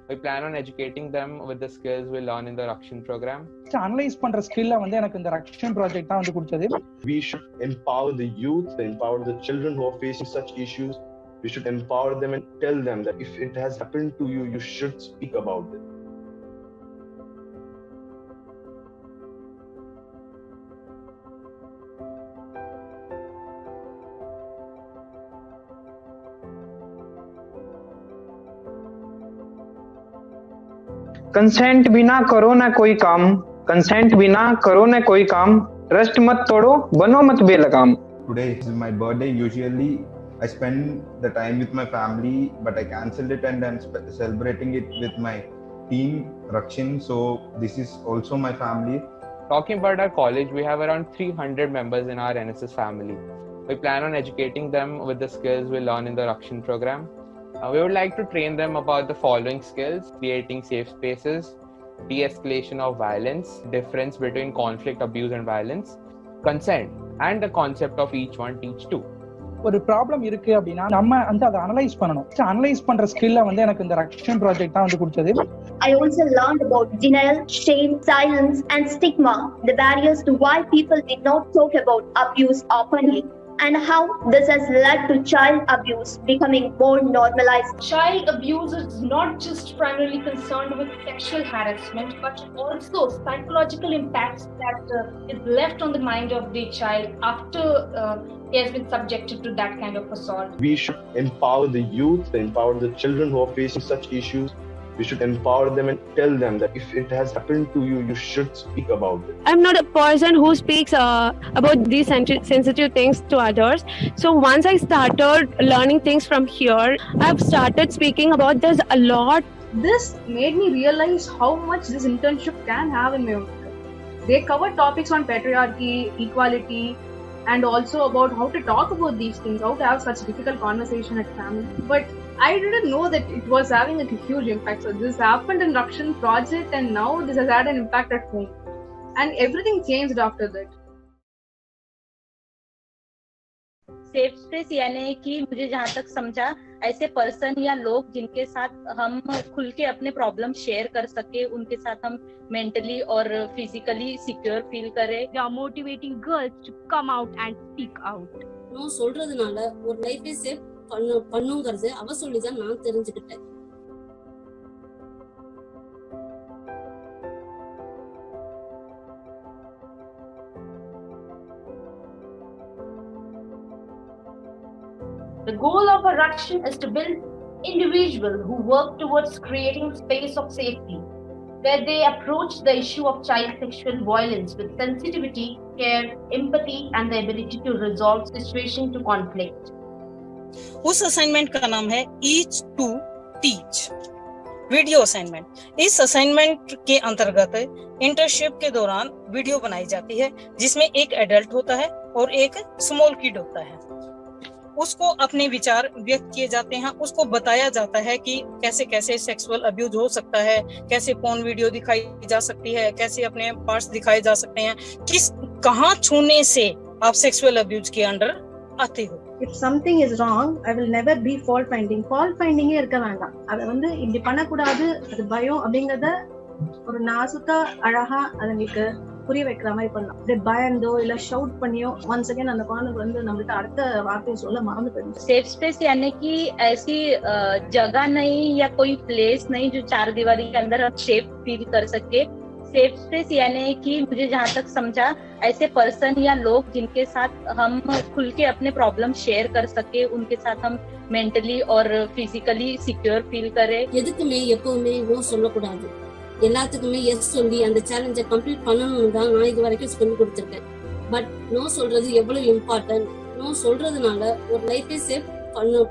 We plan on educating them with the skills we learn in the Rakshin program. Analyze பண்ற ஸ்கில்ல வந்து எனக்கு இந்த Rakshan project தான் வந்து கொடுத்தது. We should empower the youth, empower the children who are facing such issues. We should empower them and tell them that if it has happened to you, you should speak about it. Consent बिना करो ना कोई काम, consent बिना करो ना कोई काम, ट्रस्ट मत तोड़ो, बनो मत बेलगाम. Today is my birthday. Usually I spend the time with my family, but I cancelled it and I'm celebrating it with my team Rakshin. So this is also my family. Talking about our college, we have around 300 members in our NSS family. We plan on educating them with the skills we learn in the Rakshin program. We would like to train them about the following skills: creating safe spaces, de-escalation of violence, difference between conflict, abuse and violence, consent, and the concept of each one teach two. ஒரு problem இருக்கு அப்படின்னா நம்ம வந்து அதை analyse பண்ணணும். Analyse பண்ற ஸ்கில்ல வந்து எனக்கு இந்த ரக்ஷன் ப்ராஜெக்ட் தான் வந்து கொடுத்தது. I also learned about denial, shame, silence and stigma, the barriers to why people did not talk about abuse openly, and how this has led to child abuse becoming more normalized. Child abuse is not just primarily concerned with sexual harassment, but also psychological impacts that is left on the mind of the child after he has been subjected to that kind of assault. We should empower the youth, empower the children who are facing such issues. We should empower them and tell them that if it has happened to you, you should speak about it. I'm not a person who speaks about these sensitive things to others. So once I started learning things from here, I've started speaking about this a lot. This made me realize how much this internship can have in my own life. They cover topics on patriarchy, equality, and also about how to talk about these things, how to have such difficult conversation at family. But I didn't know that it was having a huge impact. So this happened in Rakshin project, and now this has had an impact at home, and everything changed after that. Safe space यानी कि मुझे जहाँ तक समझा, ऐसे person या लोग जिनके साथ हम खुल के अपने प्रॉब्लम शेयर कर सके, उनके साथ हम मेंटली और फिजिकली सिक्योर फील करें. They are motivating girls to come out and speak out. No சொல்றதுனால ஒரு லைஃபை சேவ் பண்ணுங்கிறது அவ சொல்லிதான் நான் தெரிஞ்சுக்கிட்டேன். The goal of a Rakshin is to build individuals who work towards creating space of safety, where they approach the issue of child sexual violence with sensitivity, care, empathy, and the ability to resolve situation to conflict. उस assignment का नाम है each to teach video assignment. इस assignment के अंतर्गत internship के दौरान video बनाई जाती है जिसमें एक एडल्ट होता है और एक स्मॉल किड होता है. उसको अपने विचार व्यक्त किए जाते हैं, उसको बताया जाता है कि कैसे कैसे सेक्सुअल अब्यूज हो सकता है, कैसे पोर्न वीडियो दिखाई जा सकती है, कैसे अपने पार्ट्स दिखाए जा सकते हैं, किस कहाँ छूने से आप सेक्सुअल अब्यूज के अंडर आते हो. If something is wrong, I will never be fault finding. Fault finding இருக்க வேண்டாம். அத வந்து இப்படி பண்ணக்கூடாது, அது பயம் அப்படிங்கறத ஒரு நாசுக்கா அழகா அதுங்களுக்கு புரிய வைக்கிற மாதிரி பண்ணலாம். அப்படியே பயந்தோ இல்ல ஷவுட் பண்ணியோ ஒன்ஸ் அகைன் அந்த குழந்தை வந்து நம்மகிட்ட அடுத்த வார்த்தையை சொல்ல மறந்து போயிடும். सेफ स्पेस यानी कि ऐसी जगह नहीं या कोई प्लेस नहीं जो चार दीवारी के अंदर हम सेफ फील कर सके. सेफ स्पेस यानी कि मुझे जहाँ तक समझा, ऐसे पर्सन या लोग जिनके साथ हम खुल के अपने प्रॉब्लम शेयर कर सके, उनके साथ हम मेंटली और फिजिकली सिक्योर फील करें. எதுக்குமே எப்பவுமே நோ சொல்லக்கூடாது, எல்லாத்துக்குமே எஸ் சொல்லி அந்த சேலஞ்சை கம்ப்ளீட் பண்ணணும்னு தான் நான் இது வரைக்கும் சொல்லி கொடுத்துருக்கேன். பட் நோ சொல்றது எவ்வளவு இம்பார்ட்டன்ட், நோ சொல்றதுனால ஒரு லைஃபை சேவ்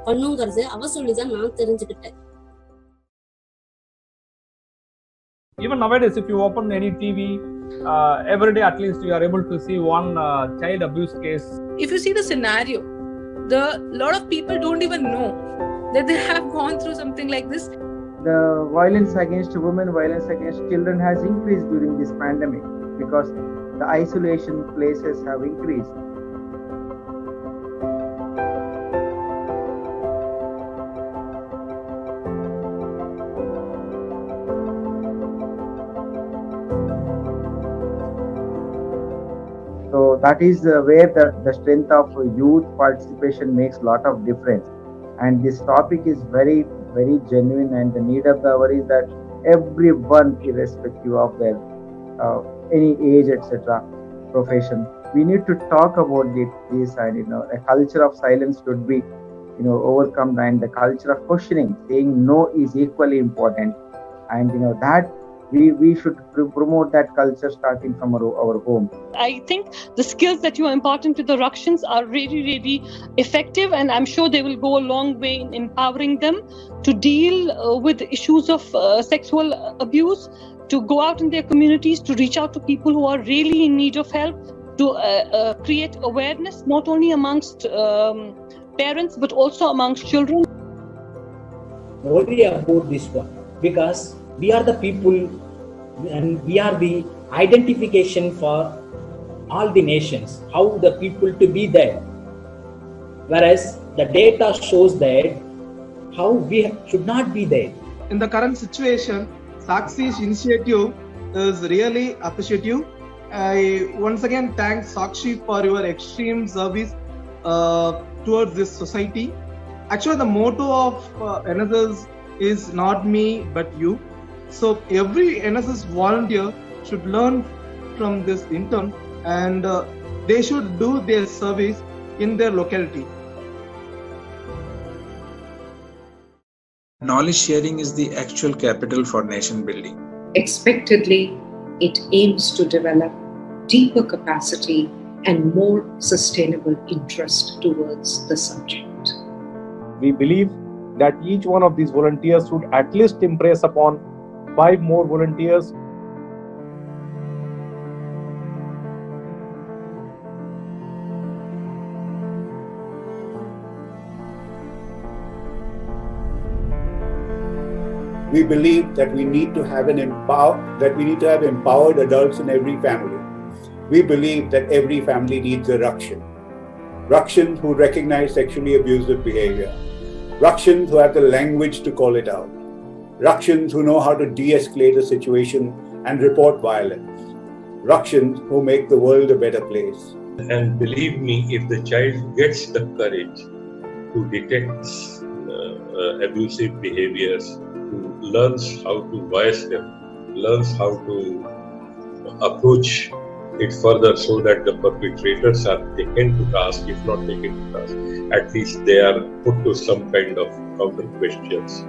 பண்ணுங்கிறது அவ சொல்லிதான் நான் தெரிஞ்சுக்கிட்டேன். Even nowadays, if you open any TV, every day at least you are able to see one child abuse case. If you see the scenario, lot of people don't even know that they have gone through something like this. The violence against women, violence against children has increased during this pandemic because the isolation places have increased. that is where the strength of youth participation makes a lot of difference. And this topic is very, very genuine, and the need of the hour is that everyone, irrespective of their any age, etc., profession, we need to talk about this, and a culture of silence should be overcome, and the culture of questioning, saying no, is equally important. And that we should promote that culture starting from our home. I think the skills that you are imparting to the Rakshins are really, really effective, and I'm sure they will go a long way in empowering them to deal with issues of sexual abuse, to go out in their communities, to reach out to people who are really in need of help, to create awareness not only amongst parents but also amongst children. Worry about this one, because we are the people and we are the identification for all the nations, how the people to be there. Whereas the data shows that how we should not be there. In the current situation, Sakshi's initiative is really appreciative. I once again thank Sakshi for your extreme service towards this society. Actually, the motto of NSS is not me but you. So every NSS volunteer should learn from this intern, and they should do their service in their locality. Knowledge sharing is the actual capital for nation building. Expectedly, it aims to develop deeper capacity and more sustainable interest towards the subject. We believe that each one of these volunteers should at least impress upon 5 more volunteers. We believe that we need to have empowered adults in every family. We believe that every family needs a Rakshin. Rakshins who recognize sexually abusive behavior. Rakshins who have the language to call it out. Rakshins who know how to de-escalate a situation and report violence. Rakshins who make the world a better place. And believe me, if the child gets the courage to detect abusive behaviors, learns how to voice them, learns how to approach it further so that the perpetrators are taken to task, if not taken to task, at least they are put to some kind of counter questions.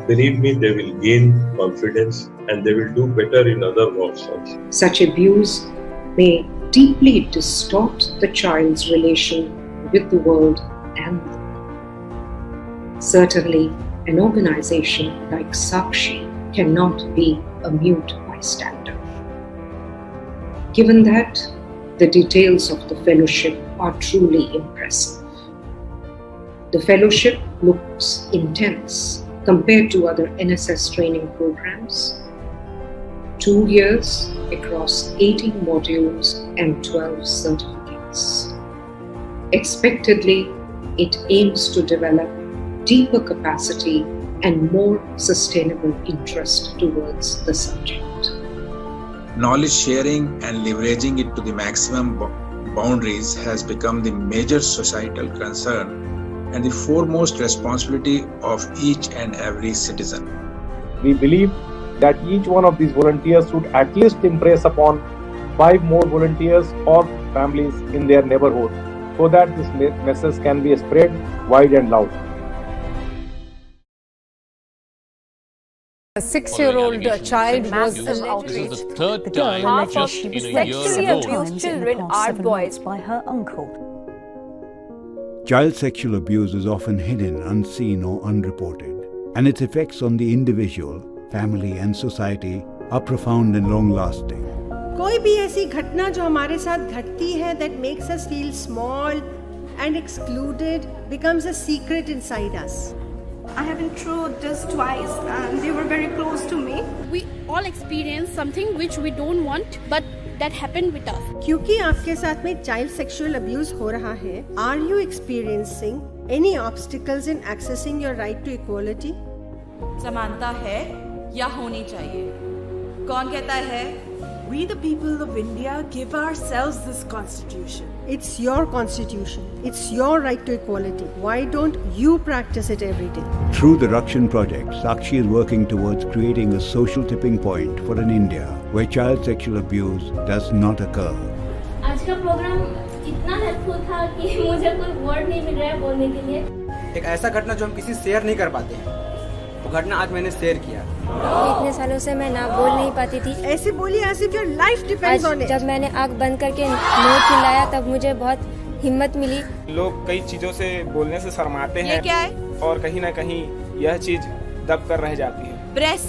Believe me, they will gain confidence and they will do better in other walks also. Such abuse may deeply distort the child's relation with the world and them. Certainly, an organization like Sakshi cannot be a mute bystander. Given that, the details of the fellowship are truly impressive. The fellowship looks intense compared to other NSS training programs. 2 years across 18 modules and 12 certificates. Expectedly, it aims to develop deeper capacity and more sustainable interest towards the subject. Knowledge sharing and leveraging it to the maximum boundaries has become the major societal concern and the foremost responsibility of each and every citizen. We believe that each one of these volunteers should at least impress upon 5 more volunteers or families in their neighborhood so that this message can be spread wide and loud. A 6-year-old child was outraged. This is the third time just in a year Sexually abused children are boys by her uncle. Child sexual abuse is often hidden, unseen or unreported, and its effects on the individual, family and society are profound and long-lasting. कोई भी ऐसी घटना जो हमारे साथ घटती है that makes us feel small and excluded becomes a secret inside us. I have been through this twice and they were very close to me. We all experience something which we don't want but that happened with us. क्योंकि आपके साथ में child sexual abuse हो रहा है, are you experiencing any obstacles in accessing your right to equality? समानता है या होनी चाहिए? कौन कहता है We, the people of India, give ourselves this constitution. It's your constitution. It's your right to equality. Why don't you practice it every day? Through the Rakshin project, Sakshi is working towards creating a social tipping point for an India where child sexual abuse does not occur. आज का programme इतना helpful था कि मुझे कोई word नहीं मिल रहा है बोलने के लिए। एक ऐसा घटना जो हम किसी शेयर नहीं कर पाते हैं, वो घटना आज मैंने शेयर किया। इतने सालों से मैं ना बोल नहीं पाती थी। ऐसे बोलिए as if your life depends on it. जब मैंने आँख बंद करके नो चिल्लाया तब मुझे बहुत हिम्मत मिली। लोग कई चीजों से बोलने से शर्माते हैं। ये क्या है? और कहीं ना कहीं यह चीज दब कर रह जाती है। प्रेस,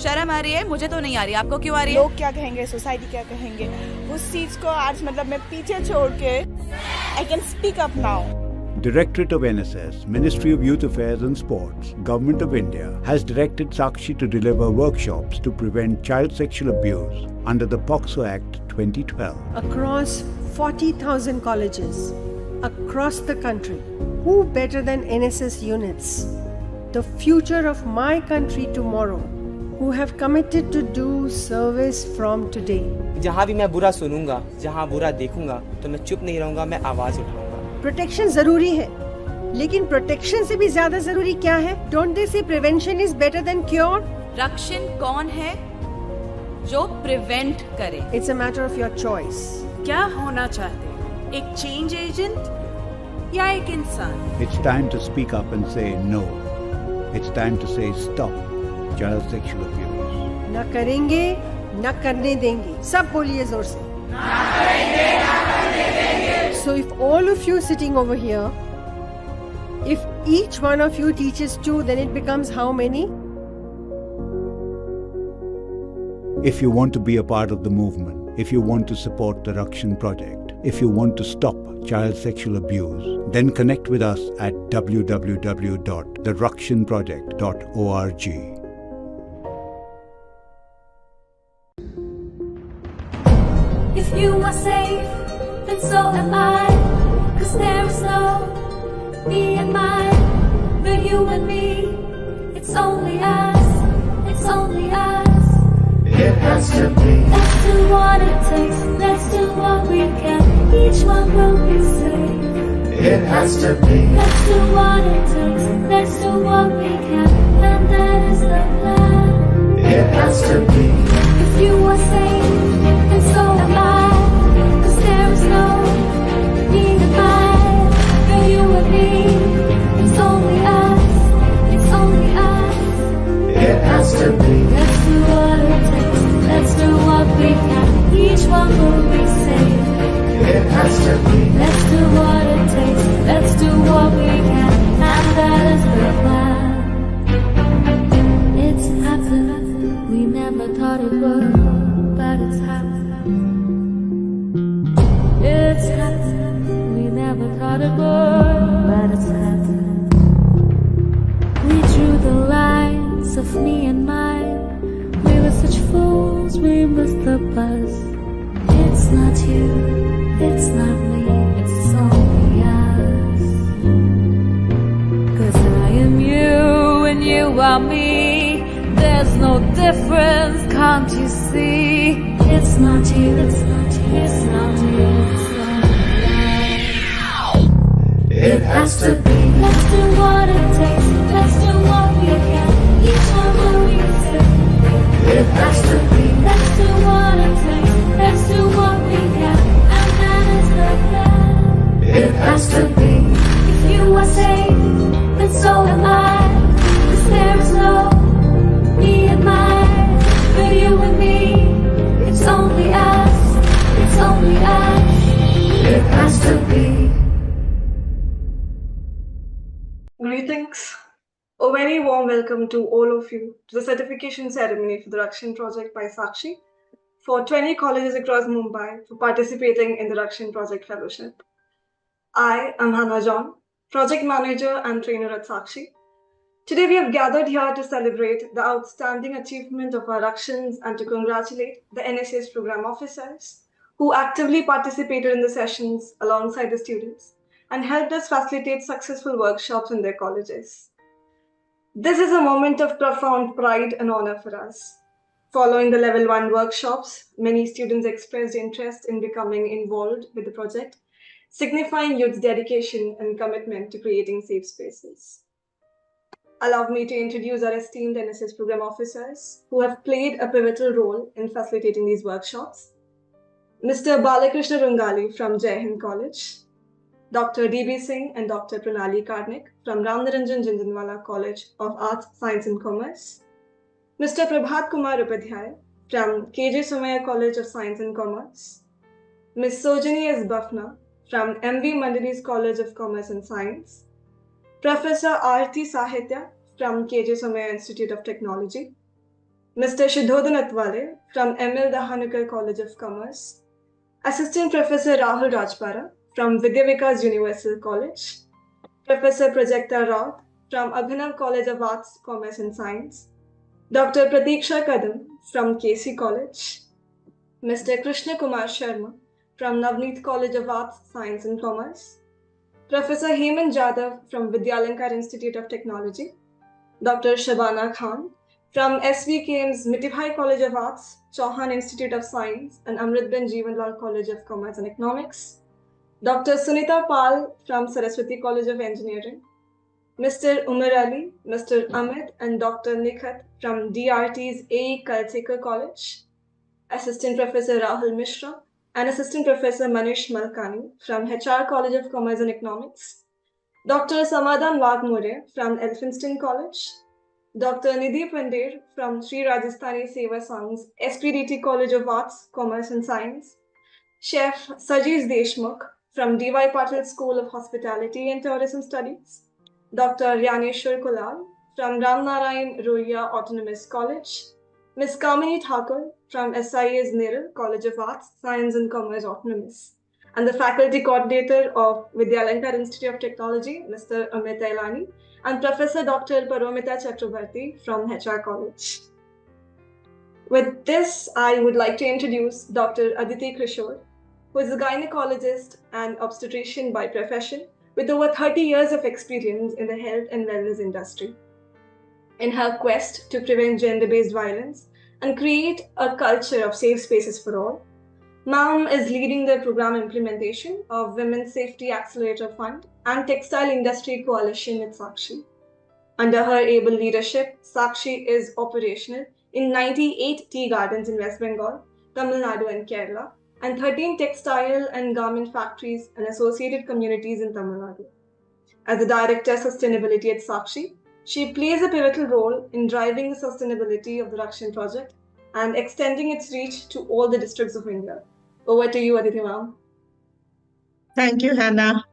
शर्म आ रही है? मुझे तो नहीं आ रही, आपको क्यों आ रही है? लोग क्या कहेंगे, सोसाइटी क्या कहेंगे, उस चीज को आज मतलब मैं पीछे छोड़ के I can speak up now. Directorate of NSS, Ministry of Youth Affairs and Sports, Government of India has directed Sakshi to deliver workshops to prevent child sexual abuse under the POCSO Act 2012. Across 40,000 colleges, across the country, who better than NSS units, the future of my country tomorrow, who have committed to do service from today. जहाँ भी मैं बुरा सुनूंगा, जहाँ बुरा देखूंगा, तो मैं चुप नहीं रहूंगा, मैं आवाज उठाऊंगा। प्रोटेक्शन जरूरी है, लेकिन प्रोटेक्शन से भी ज्यादा जरूरी क्या है? डोंट दे से prevention is better than cure? रक्षण कौन है जो प्रिवेंट करे? It's a matter of your choice. क्या होना चाहते हैं, एक चेंज एजेंट या एक इंसान? It's time to speak up and say no. It's time to say stop child sexual abuse. न करेंगे, न करने देंगे। सब बोलिए जोर से। So if all of you sitting over here, if each one of you teaches two, then it becomes how many? If you want to be a part of the movement, if you want to support the Rakshin project, if you want to stop child sexual abuse, then connect with us at www.therakshinproject.org. If you are safe, then so am I. 'Cause there is no me and mine, but you and me. It's only us. It's only us. It has to be. Let's do what it takes. Let's do what we can. Each one will be safe. It has to be. Let's do what it takes. Let's do what we can, and that is the plan. It has to be. If you are safe, then so am I. 'Cause there is no me and mine, but you and me. It's only us. It's only us. It has to be. Let's do what it takes. Let's do what we can. Each one will be safe. It has to be. Let's do what it takes. Let's do what we can, and that is the plan. It's happened. We never thought it would, but it's happened. It's happened. We never thought it would, but it's happened. We drew the lines of me and mine. We were such fools, we missed the bus. It's not you, it's not me, it's only us. 'Cause I am you and you are me. There's no difference, can't you see? It's not you, it's not you, it's not you, it's only us. It has to be. Let's do what it takes, let's do what we can. Each one will be safe. It has to be. Let's do what it takes, let's do what we can, and that is the plan. It has to be. If you are safe, then so am I. 'Cause there is no me and mine, but you and me. It's only us. It's only us. It has to be. Greetings. A very warm welcome to all of you to the certification ceremony for the Rakshin project by Sakshi for 20 colleges across Mumbai for participating in the Rakshin project fellowship. I am Hannah John, project manager and trainer at Sakshi. Today we have gathered here to celebrate the outstanding achievement of our Rakshins and to congratulate the NSS program officers who actively participated in the sessions alongside the students and helped us facilitate successful workshops in their colleges. This is a moment of profound pride and honor for us. Following the level 1 workshops, many students expressed interest in becoming involved with the project, signifying youth's dedication and commitment to creating safe spaces. Allow me to introduce our esteemed NSS program officers who have played a pivotal role in facilitating these workshops. Mr. Balakrishna Rungali from Jai Hind College, Dr. D.B. Singh and Dr. Pranali Karnik from Ramnaranjan Jindinwala College of Arts, Science and Commerce, Mr. Prabhat Kumar Upadhyay from KJ Somaya College of Science and Commerce, Ms. Sojani S. Bafna from M.V. Mandali's College of Commerce and Science, Professor R.T. Sahitya from KJ Somaya Institute of Technology, Mr. Shidhodhan Atwale from M.L. Dahanukar College of Commerce, Assistant Professor Rahul Rajpara from Vidya Vikas Universal College, Professor Prajakta Raut from Abhinav College of Arts, Commerce and Science, Dr. Pratiksha Kadam from KC College, Mr. Krishna Kumar Sharma from Navneet College of Arts, Science and Commerce, Professor Hemant Jadhav from Vidyalankar Institute of Technology, Dr. Shabana Khan from SVKM's Mitibhai College of Arts, Chauhan Institute of Science and Amritben Jeevanlal College of Commerce and Economics, Dr. Sunita Pal from Saraswati College of Engineering, Mr. Umar Ali, Mr. Amit and Dr. Nikhat from DRT's A.E. Kalsekar College, Assistant Professor Rahul Mishra and Assistant Professor Manish Malkani from HR College of Commerce and Economics, Dr. Samadhan Wagmore from Elphinstone College, Dr. Nidhi Pandir from Sri Rajasthani Seva Sangh's SPDT College of Arts, Commerce and Science, Chef Sajeev Deshmukh from D.Y. Patil School of Hospitality and Tourism Studies, Dr. Yaneshwar Kulal from Ramnarayan Rohia Autonomous College, Ms. Kamini Thakur from SIA's Neral College of Arts, Science and Commerce Autonomous, and the Faculty Coordinator of Vidyalankar Institute of Technology, Mr. Amit Ailani, and Professor Dr. Paromita Chakrabarti from HR College. With this, I would like to introduce Dr. Aditi Krishore, who is a gynecologist and obstetrician by profession with over 30 years of experience in the health and wellness industry. In her quest to prevent gender-based violence and create a culture of safe spaces for all, Ma'am is leading the program implementation of Women's Safety Accelerator Fund and Textile Industry Coalition at Sakshi. Under her able leadership, Sakshi is operational in 98 tea gardens in West Bengal, Tamil Nadu and Kerala, and 13 textile and garment factories and associated communities in Tamil Nadu. As the Director of Sustainability at Sakshi, she plays a pivotal role in driving the sustainability of the Rakshin project and extending its reach to all the districts of India. Over to you, Aditi ma'am. Thank you, Hannah.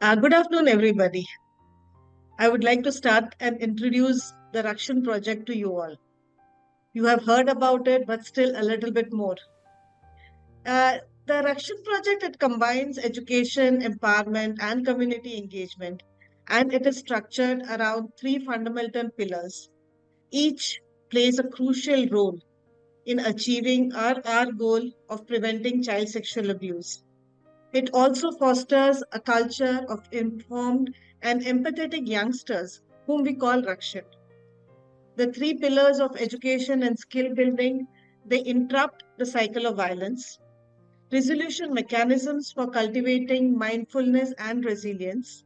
Good afternoon, everybody. I would like to start and introduce the Rakshin project to you all. You have heard about it, but still a little bit more. The Rakshin project, it combines education, empowerment, and community engagement, and it is structured around 3 fundamental pillars. Each plays a crucial role in achieving our goal of preventing child sexual abuse. It also fosters a culture of informed and empathetic youngsters, whom we call Rakshin. The 3 pillars of education and skill building, they interrupt the cycle of violence. Resolution mechanisms for cultivating mindfulness and resilience.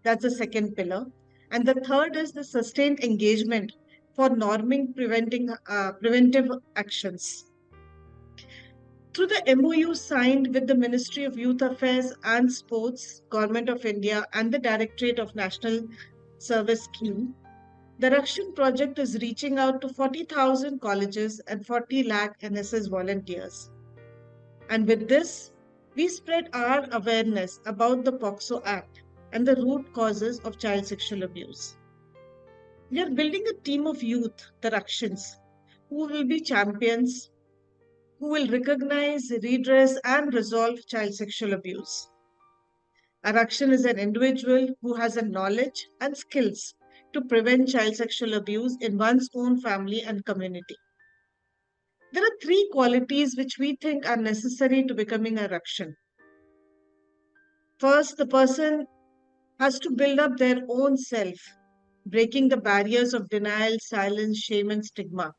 That's the second pillar. And the third is the sustained engagement for norming preventive actions. Through the MOU signed with the Ministry of Youth Affairs and Sports, Government of India, and the Directorate of National Service Scheme, the Rakshin project is reaching out to 40,000 colleges and 40 lakh NSS volunteers. And with this, we spread our awareness about the POCSO Act and the root causes of child sexual abuse. We are building a team of youth, the Rakshins, who will be champions, who will recognize, redress, and resolve child sexual abuse. A Rakshin is an individual who has a knowledge and skills to prevent child sexual abuse in one's own family and community. There are 3 qualities which we think are necessary to becoming a Rakshin. First, the person has to build up their own self, breaking the barriers of denial, silence, shame, and stigma.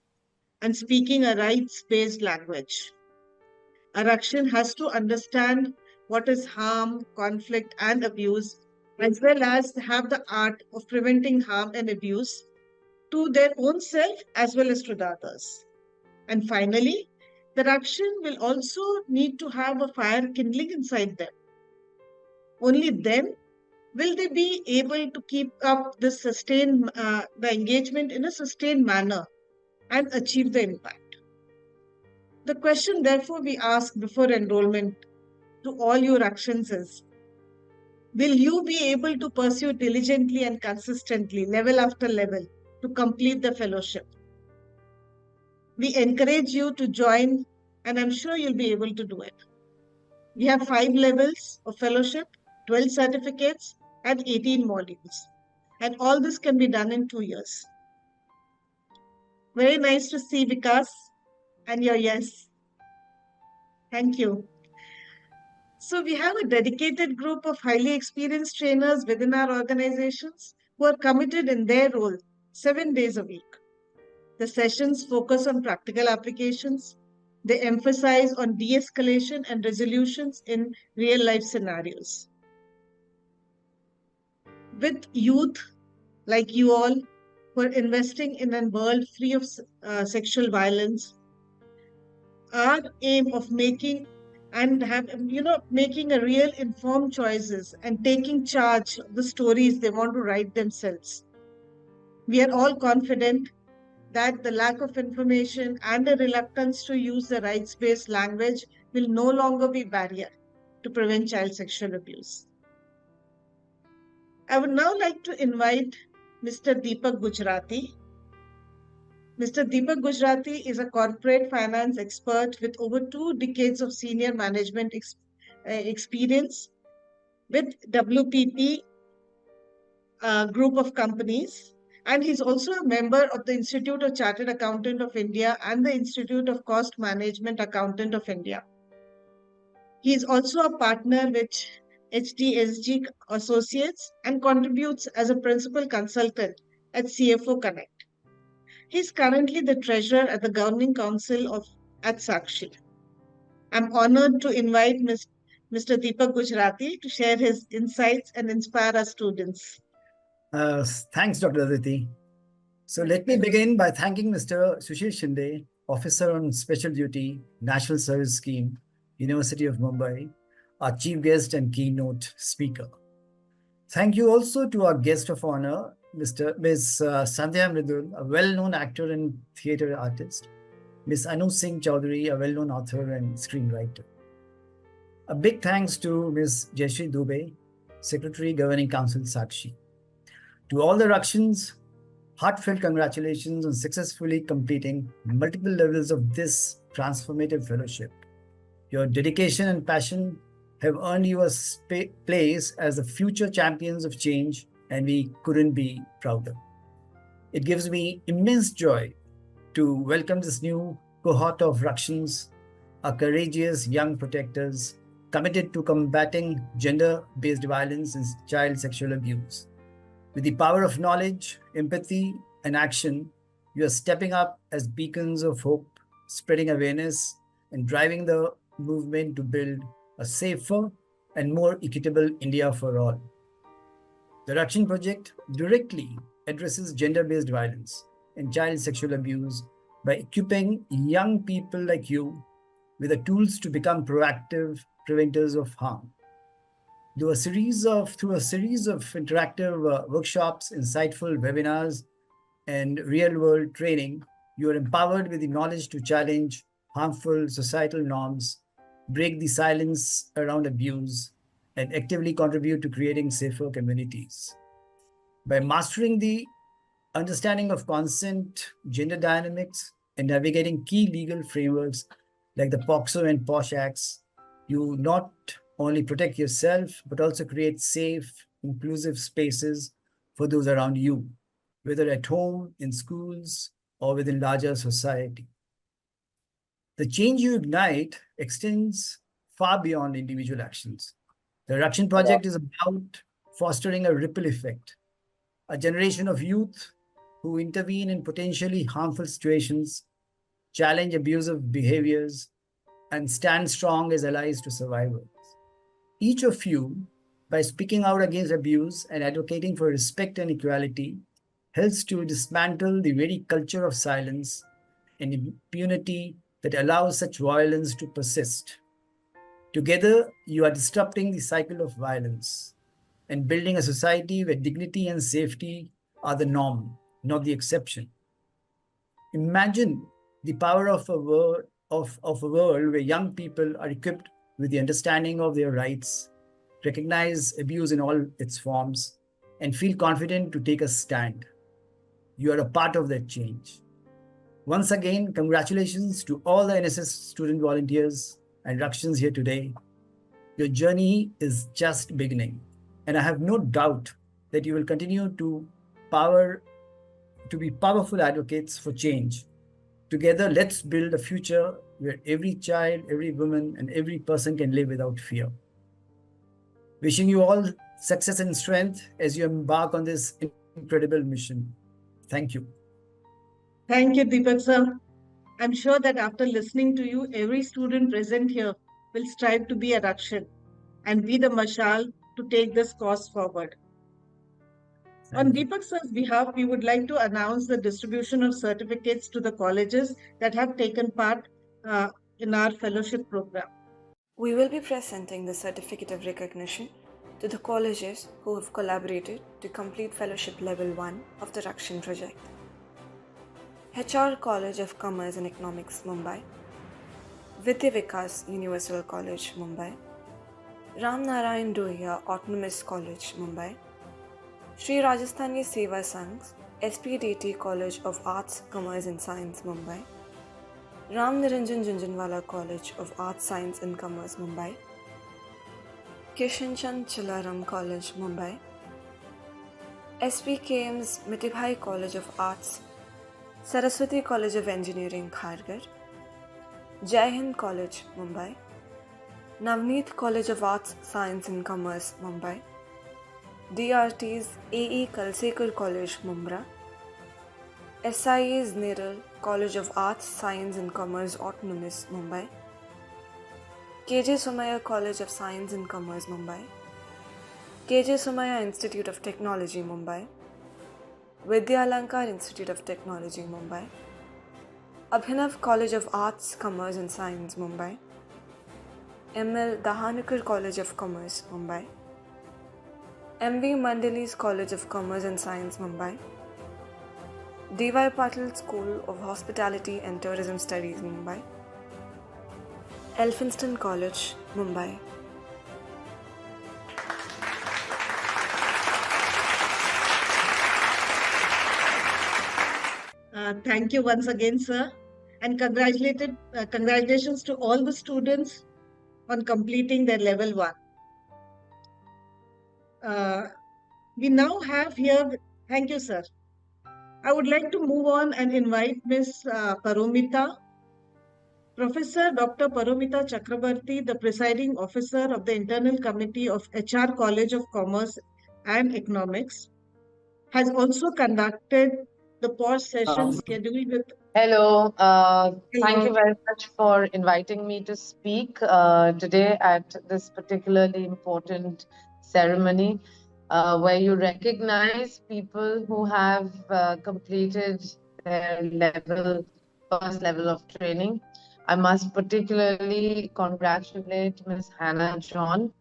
and speaking a rights-based language. A Rakshin has to understand what is harm, conflict, and abuse, as well as have the art of preventing harm and abuse to their own self as well as to the others. And finally, the Rakshin will also need to have a fire kindling inside them. Only then will they be able to keep up the engagement in a sustained manner and achieve the impact. The question, therefore, we ask before enrollment to all your actions is, will you be able to pursue diligently and consistently, level after level, to complete the fellowship? We encourage you to join, and I'm sure you'll be able to do it. We have 5 levels of fellowship, 12 certificates, and 18 modules. And all this can be done in 2 years. Very nice to see Vikas and your yes. Thank you. So we have a dedicated group of highly experienced trainers within our organizations who are committed in their role 7 days a week. The sessions focus on practical applications. They emphasize on de-escalation and resolutions in real-life scenarios. With youth like you all who are investing in a world free of sexual violence, our aim of making a real informed choices and taking charge of the stories they want to write themselves. We are all confident that the lack of information and the reluctance to use the rights-based language will no longer be a barrier to prevent child sexual abuse. I would now like to invite Mr. Deepak Gujrati. Mr. Deepak Gujrati is a corporate finance expert with over 2 decades of senior management experience with WPP group of companies. And he's also a member of the Institute of Chartered Accountant of India and the Institute of Cost Management Accountant of India. He is also a partner with HDSG Associates and contributes as a principal consultant at CFO Connect. He is currently the treasurer at the Governing Council at Sakshi. I'm honored to invite Mr. Deepak Gujrati to share his insights and inspire our students. Thanks, Dr. Aditi. So let me begin by thanking Mr. Sushil Shinde, Officer on Special Duty, National Service Scheme, University of Mumbai, our chief guest and keynote speaker. Thank you also to our guest of honor, Ms. Sandhya Mridul, a well-known actor and theatre artist, Ms. Anu Singh Chowdhury, a well-known author and screenwriter. A big thanks to Ms. Jayashree Dubey, Secretary, Governing Council, Sakshi. To all the Rakshins, heartfelt congratulations on successfully completing multiple levels of this transformative fellowship. Your dedication and passion have earned you a place as the future champions of change, and we couldn't be prouder. It gives me immense joy to welcome this new cohort of Rakshins, our courageous young protectors committed to combating gender-based violence and child sexual abuse. With the power of knowledge, empathy, and action, you are stepping up as beacons of hope, spreading awareness, and driving the movement to build a safer and more equitable India for all. The Rakshin Project directly addresses gender-based violence and child sexual abuse by equipping young people like you with the tools to become proactive preventers of harm. Through a series of interactive workshops, insightful webinars, and real-world training, you are empowered with the knowledge to challenge harmful societal norms, break the silence around abuse, and actively contribute to creating safer communities. By mastering the understanding of consent, gender dynamics, and navigating key legal frameworks like the POXO and POSH Acts, you not only protect yourself, but also create safe, inclusive spaces for those around you, whether at home, in schools, or within larger society. The change you ignite extends far beyond individual actions. The Rakshin Project is about fostering a ripple effect, a generation of youth who intervene in potentially harmful situations, challenge abusive behaviors, and stand strong as allies to survivors. Each of you, by speaking out against abuse and advocating for respect and equality, helps to dismantle the very culture of silence and impunity that allows such violence to persist. Together, you are disrupting the cycle of violence and building a society where dignity and safety are the norm, not the exception. Imagine the power of a world where young people are equipped with the understanding of their rights, recognize abuse in all its forms, and feel confident to take a stand. You are a part of that change. Once again, congratulations to all the NSS student volunteers and Rakshins here today. Your journey is just beginning, and I have no doubt that you will continue to be powerful advocates for change. Together, let's build a future where every child, every woman, and every person can live without fear. Wishing you all success and strength as you embark on this incredible mission. Thank you. Thank you, Deepak sir. I'm sure that after listening to you, every student present here will strive to be a Rakshin and be the mashal to take this cause forward. On Deepak sir's behalf, we would like to announce the distribution of certificates to the colleges that have taken part in our fellowship program. We will be presenting the certificate of recognition to the colleges who have collaborated to complete fellowship level 1 of the Rakshin project. HR College of Commerce and Economics, Mumbai, Vidya Vikas Universal College, Mumbai, Ram Narayan Dohiya Autonomous College, Mumbai, Sri Rajasthani Seva Sanghs, SPDT College of Arts, Commerce and Science, Mumbai, Ram Niranjan Junjanwala College of Arts, Science and Commerce, Mumbai, Kishan Chand Chilaram College, Mumbai, SPKM's Mitibhai College of Arts, Saraswati College of Engineering, Kharghar, Jai Hind College, Mumbai, Navneet College of Arts, Science and Commerce, Mumbai, DRT's AE Kalsekar College, Mumbai, SIA's Neral College of Arts, Science and Commerce, Autonomous, Mumbai, KJ Somaya College of Science and Commerce, Mumbai, KJ Somaya Institute of Technology, Mumbai, Vidyalankar Institute of Technology, Mumbai, Abhinav College of Arts, Commerce and Science, Mumbai, ML Dahanekar College of Commerce, Mumbai, MV Mandali's College of Commerce and Science, Mumbai, DY Patil School of Hospitality and Tourism Studies, Mumbai, Elphinstone College, Mumbai. Thank you once again, sir, and congratulations to all the students on completing their level 1. We now have here, thank you, sir. I would like to move on and invite Ms. Paromita, Professor Dr. Paromita Chakrabarti, the presiding officer of the Internal Committee of HR College of Commerce and Economics, has also conducted the pause session scheduled with... Hello. Thank you very much for inviting me to speak today at this particularly important ceremony where you recognize people who have completed their first level of training. I must particularly congratulate Ms. Hannah John,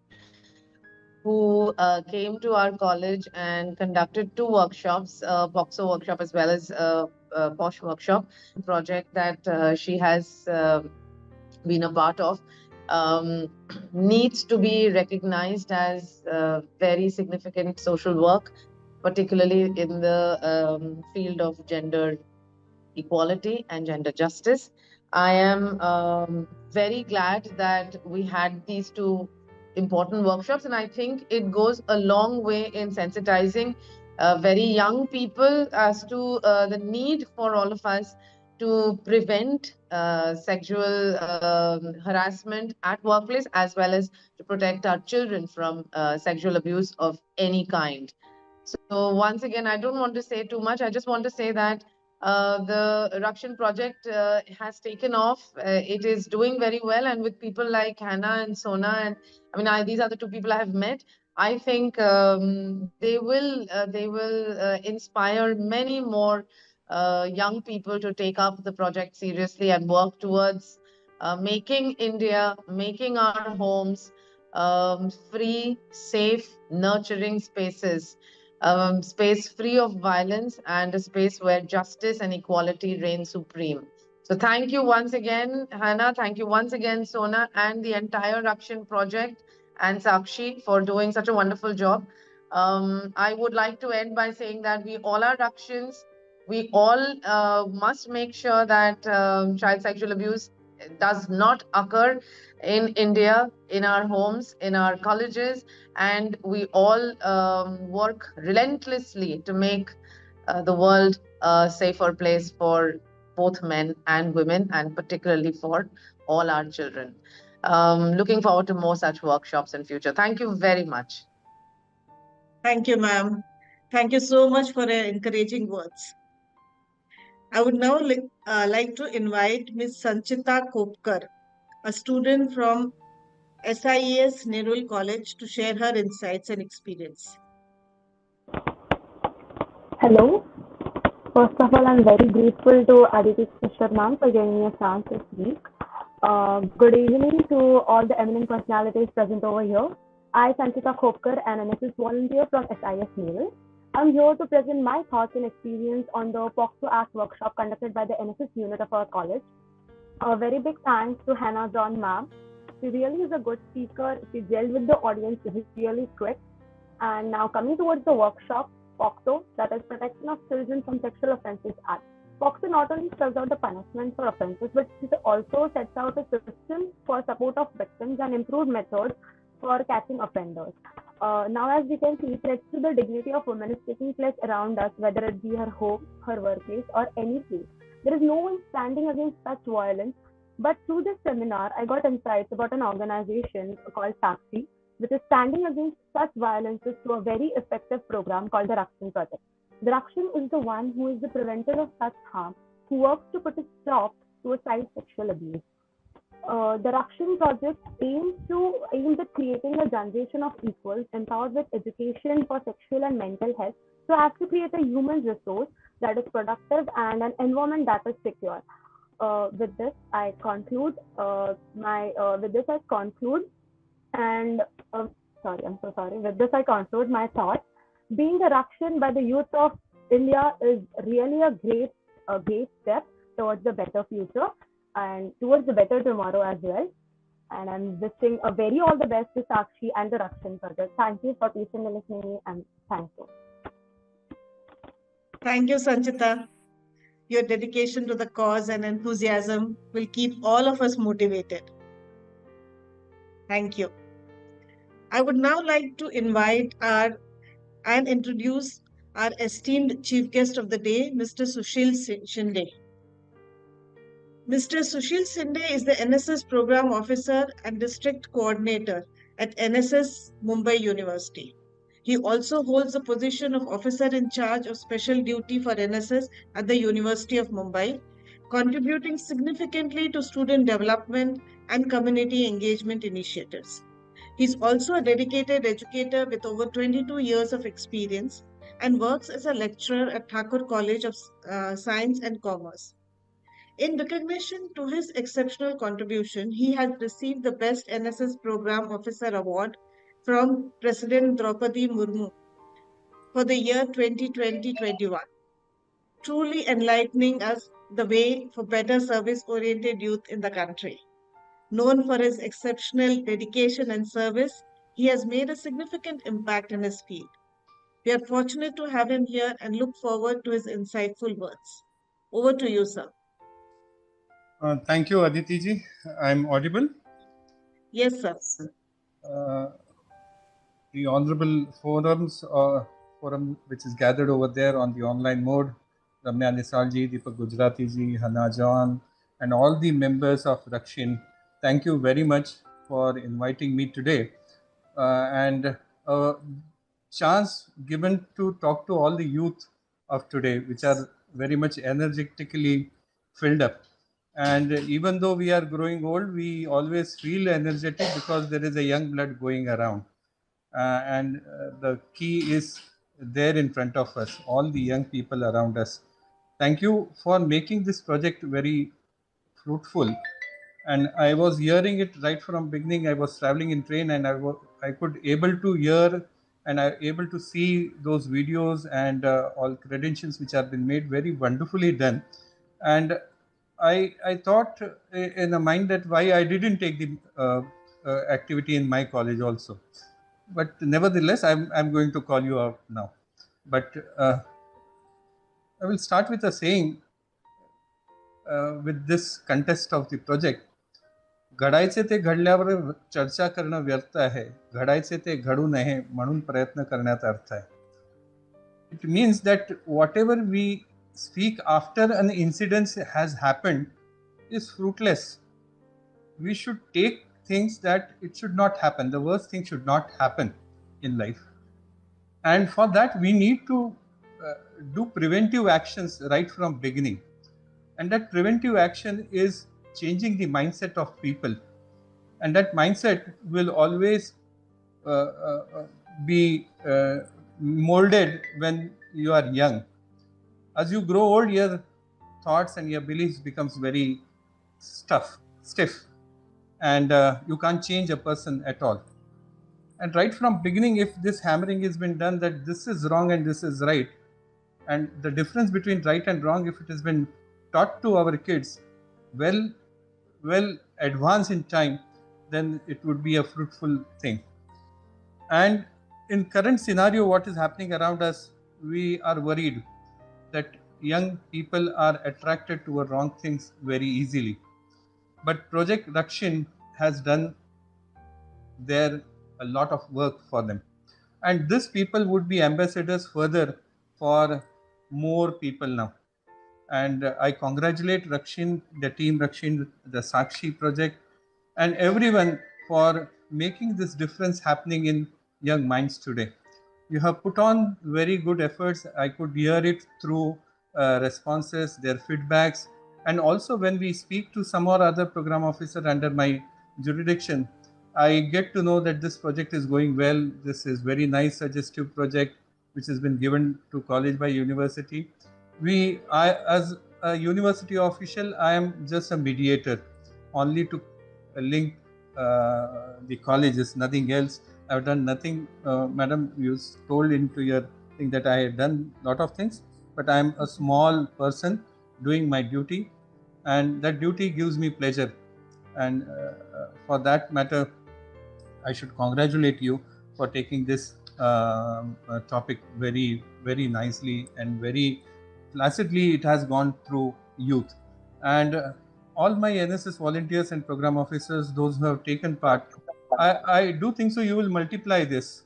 who came to our college and conducted 2 workshops, POXO workshop as well as POSH workshop project that she has been a part of. Needs to be recognized as very significant social work, particularly in the field of gender equality and gender justice. I am very glad that we had these 2 important workshops, and I think it goes a long way in sensitizing very young people as to the need for all of us to prevent sexual harassment at workplace, as well as to protect our children from sexual abuse of any kind. So once again, I don't want to say too much. I just want to say that The Rakshin project has taken off. It is doing very well, and with people like Hannah and Sona, and these are the two people I have met. I think they will inspire many more young people to take up the project seriously and work towards making India, making our homes free, safe, nurturing spaces. Space free of violence and a space where justice and equality reign supreme. So thank you once again, Hannah. Thank you once again, Sona, and the entire Rakshin project and Sakshi for doing such a wonderful job. I would like to end by saying that we all are Rakshins. We all must make sure that child sexual abuse does not occur in India, in our homes, in our colleges, and we all work relentlessly to make the world a safer place for both men and women, and particularly for all our children. Looking forward to more such workshops in future. Thank you very much. Thank you, ma'am. Thank you so much for your encouraging words. I would now like to invite Ms. Sanchita Kopkar, a student from SIES Nerul College, to share her insights and experience. Hello. First of all, I'm very grateful to Aditi Krishna ma'am for giving me a chance to speak. Good evening to all the eminent personalities present over here. I, Sanchita Khopkar, an NSS volunteer from SIS Nerul. I'm here to present my thoughts and experience on the POXO Act workshop conducted by the NSS unit of our college. A very big thanks to Hannah John ma'am. She really is a good speaker. She dealt with the audience really quick. And now coming towards the workshop, POXO, that is Protection of Children from Sexual Offences Act. POXO not only spells out the punishment for offences, but it also sets out a system for support of victims and improved methods for catching offenders. Now, as we can see, threats to the dignity of women is taking place around us, whether it be her home, her workplace, or any place. There is no one standing against such violence. But through this seminar, I got insights about an organization called Sakshi, which is standing against such violences through a very effective program called the Rakshin Project. The Rakshin is the one who is the preventer of such harm, who works to put a stop to a child sexual abuse. The Rakshin Project aims at creating a generation of equals empowered with education for sexual and mental health, so as to create a human resource that is productive and an environment that is secure. With this, I conclude my thoughts. Being a Rakshin by the youth of India is really a great step towards the better future and towards the better tomorrow as well. And I'm wishing a very all the best to Sakshi and the Rakshin Project. Thank you for patiently listening, and thank you. Thank you, Sanchita. Your dedication to the cause and enthusiasm will keep all of us motivated. Thank you. I would now like to invite and introduce our esteemed chief guest of the day, Mr. Sushil Shinde. Mr. Sushil Shinde is the NSS Program Officer and District Coordinator at NSS Mumbai University. He also holds the position of Officer in Charge of Special Duty for NSS at the University of Mumbai, contributing significantly to student development and community engagement initiatives. He's also a dedicated educator with over 22 years of experience and works as a lecturer at Thakur College of Science and Commerce. In recognition to his exceptional contribution, he has received the Best NSS Program Officer Award from President Draupadi Murmu for the year 2020-21, truly enlightening us the way for better service-oriented youth in the country. Known for his exceptional dedication and service, he has made a significant impact in his field. We are fortunate to have him here and look forward to his insightful words. Over to you, sir. Thank you, Aditi ji. I'm audible? Yes, sir. The honorable forum which is gathered over there on the online mode, Ramya Nisal ji, Deepak Gujarati ji, Hannah John, and all the members of Rakshin, thank you very much for inviting me today. And a chance given to talk to all the youth of today, which are very much energetically filled up. And even though we are growing old, we always feel energetic because there is a young blood going around. And the key is there in front of us, all the young people around us. Thank you for making this project very fruitful. And I was hearing it right from beginning. I was traveling in train, and I could able to hear and I able to see those videos and all credentials which have been made, very wonderfully done. And I thought in the mind that why I didn't take the activity in my college also. But nevertheless, I'm going to call you out now. But I will start with a saying with this contest of the project. घडायचे ते घडल्यावर चर्चा करणं व्यर्थ आहे, घडायचे ते घडू नये म्हणून प्रयत्न करण्यात अर्थ आहे. It means that whatever we speak after an incident has happened is fruitless. We should take things that it should not happen. The worst thing should not happen in life. And for that, we need to do preventive actions right from beginning. And that preventive action is changing the mindset of people. And that mindset will always be molded when you are young. As you grow old, your thoughts and your beliefs becomes very stiff. And you can't change a person at all. And right from beginning, if this hammering has been done that this is wrong and this is right, and the difference between right and wrong, if it has been taught to our kids well advanced in time, then it would be a fruitful thing. And in current scenario, what is happening around us, we are worried that young people are attracted to wrong things very easily. But Project Rakshin has done there a lot of work for them. And these people would be ambassadors further for more people now. And I congratulate Rakshin, the team Rakshin, the Sakshi project, and everyone for making this difference happening in young minds today. You have put on very good efforts. I could hear it through responses, their feedbacks, and also when we speak to some or other program officer under my jurisdiction, I get to know that this project is going well. This is very nice suggestive project which has been given to college by university. As a university official, I am just a mediator, only to link the colleges, nothing else. I've done nothing. Madam, you told into your thing that I had done a lot of things, but I am a small person doing my duty, and that duty gives me pleasure. And for that matter, I should congratulate you for taking this topic very, very nicely and very placidly. It has gone through youth. And all my NSS volunteers and program officers, those who have taken part, I do think so you will multiply this.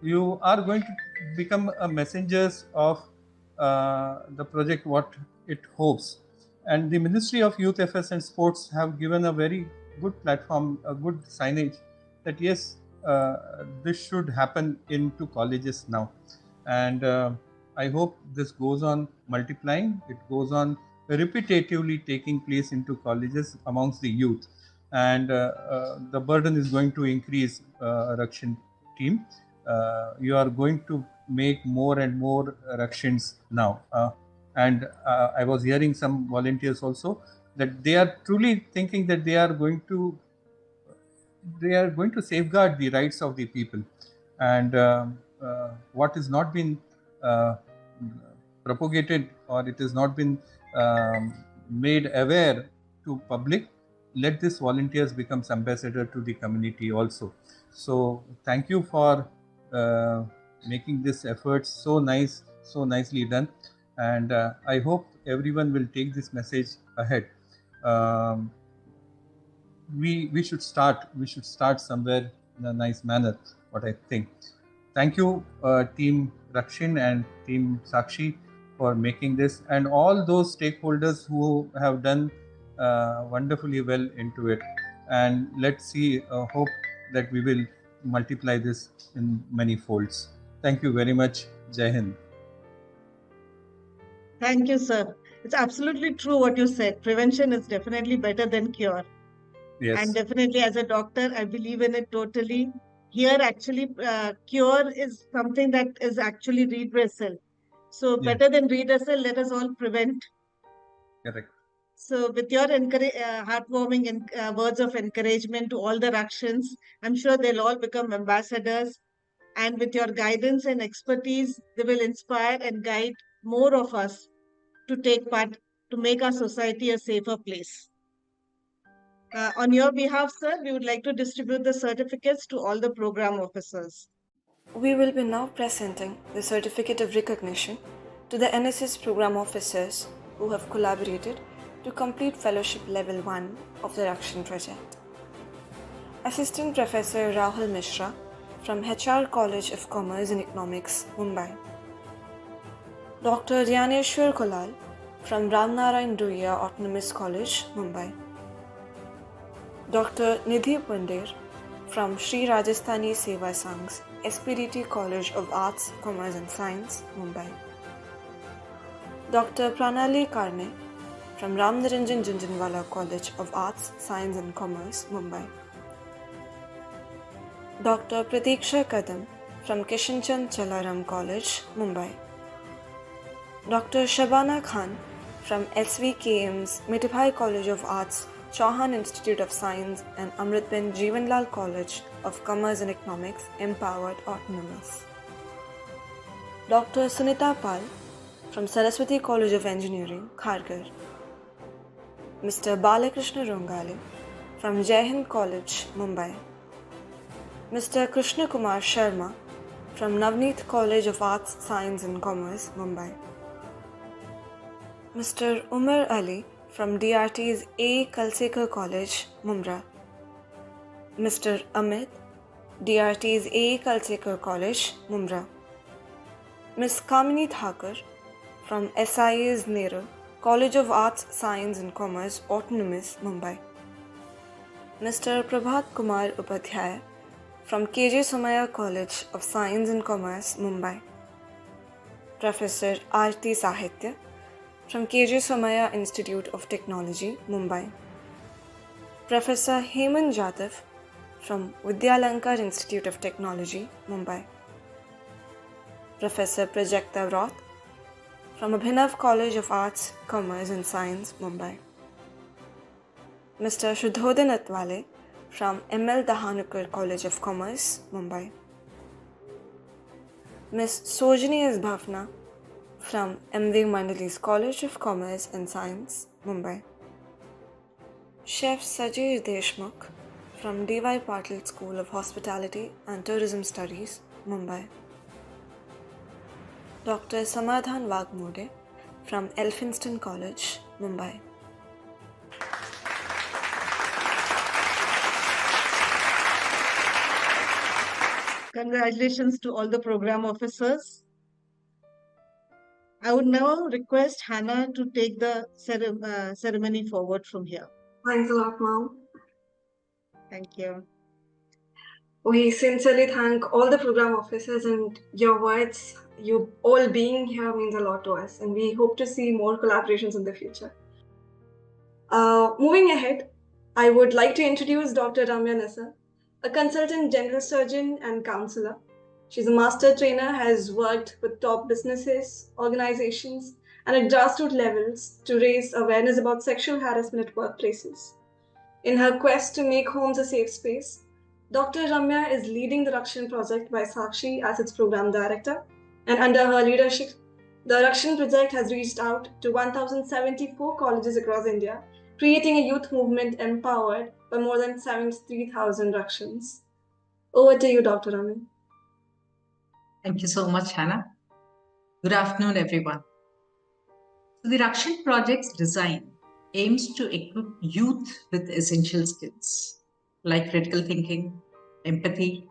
You are going to become a messengers of the project, what it hopes. And the Ministry of Youth Affairs and Sports have given a very good platform, a good signage that yes, this should happen into colleges now. And I hope this goes on multiplying. It goes on repetitively taking place into colleges amongst the youth. And the burden is going to increase, Rakshin team. You are going to make more and more Rakshins now. And I was hearing some volunteers also that they are truly thinking that they are going to safeguard the rights of the people. And what has not been propagated or it has not been made aware to public, let these volunteers become ambassador to the community also. So thank you for making this effort so nicely done. And I hope everyone will take this message ahead. We should start somewhere in a nice manner, what I think. Thank you, team Rakshin and team Sakshi, for making this, and all those stakeholders who have done wonderfully well into it. And let's see, hope that we will multiply this in many folds. Thank you very much. Jai Hind. Thank you, sir. It's absolutely true what you said. Prevention is definitely better than cure. Yes. And definitely, as a doctor, I believe in it totally. Here, actually, cure is something that is actually redressal. So, Yeah. better than redressal, let us all prevent. Correct. So, with your heartwarming words of encouragement to all the Rakshins, I'm sure they'll all become ambassadors. And with your guidance and expertise, they will inspire and guide more of us to take part to make our society a safer place. On your behalf, sir, we would like to distribute the certificates to all the program officers. We will be now presenting the certificate of recognition to the NSS program officers who have collaborated to complete fellowship level 1 of the Rakshin project. Assistant Professor Rahul Mishra from HR College of Commerce and Economics, Mumbai. Dr. Dhyaneshwar Kolal from Ramnarayan Ruia Autonomous College, Mumbai. Dr. Nidhi Pundir from Sri Rajasthani Seva Sangh's SPDT College of Arts, Commerce and Science, Mumbai. Dr. Pranali Karne from Ramnaranjan Jhunjhunwala College of Arts, Science and Commerce, Mumbai. Dr. Pratiksha Kadam from Kishanchand Chalaram College, Mumbai. Dr. Shabana Khan from SVKM's Mithibai College of Arts, Chauhan Institute of Science and Amritben Jeevanlal College of Commerce and Economics, Empowered Autonomous. Dr. Sunita Pal from Saraswati College of Engineering, Kharghar. Mr. Balakrishna Rongale from Jai Hind College, Mumbai. Mr. Krishna Kumar Sharma from Navneet College of Arts, Science and Commerce, Mumbai. Mr. Umar Ali from DRT's A. Kalsekar College, Mumra. Mr. Amit, DRT's A. Kalsekar College, Mumra. Ms. Kamini Thakur from SIA's Nehru College of Arts, Science and Commerce, Autonomous, Mumbai. Mr. Prabhat Kumar Upadhyaya from KJ Somaya College of Science and Commerce, Mumbai. Professor Aarti Sahitya from KJ Somaya Institute of Technology, Mumbai. Professor Hemant Jadhav from Vidyalankar Institute of Technology, Mumbai. Professor Prajakta Roth from Abhinav College of Arts, Commerce and Science, Mumbai. Mr. Shudhodhan Atwale from ML Dahanukar College of Commerce, Mumbai. Ms. Sojini S. Bhavna from MV Mandali's College of Commerce and Science, Mumbai. Chef Sajir Deshmukh from D.Y. Patil School of Hospitality and Tourism Studies, Mumbai. Dr. Samadhan Wagmode from Elphinstone College, Mumbai. Congratulations to all the program officers. I would now request Hannah to take the ceremony forward from here. Thanks a lot, Mom. Thank you. We sincerely thank all the program officers, and your words, you all being here means a lot to us, and we hope to see more collaborations in the future. Moving ahead, I would like to introduce Dr. Ramya Nessa, a consultant general surgeon and counselor. She's a master trainer, has worked with top businesses, organizations, and at grassroots levels to raise awareness about sexual harassment at workplaces. In her quest to make homes a safe space, Dr. Ramya is leading the Rakshin project by Sakshi as its program director, and under her leadership, the Rakshin project has reached out to 1,074 colleges across India, creating a youth movement empowered by more than 73,000 Rakshins. Over to you, Dr. Ramya. Thank you so much, Hannah. Good afternoon, everyone. So the Rakshin project's design aims to equip youth with essential skills like critical thinking, empathy,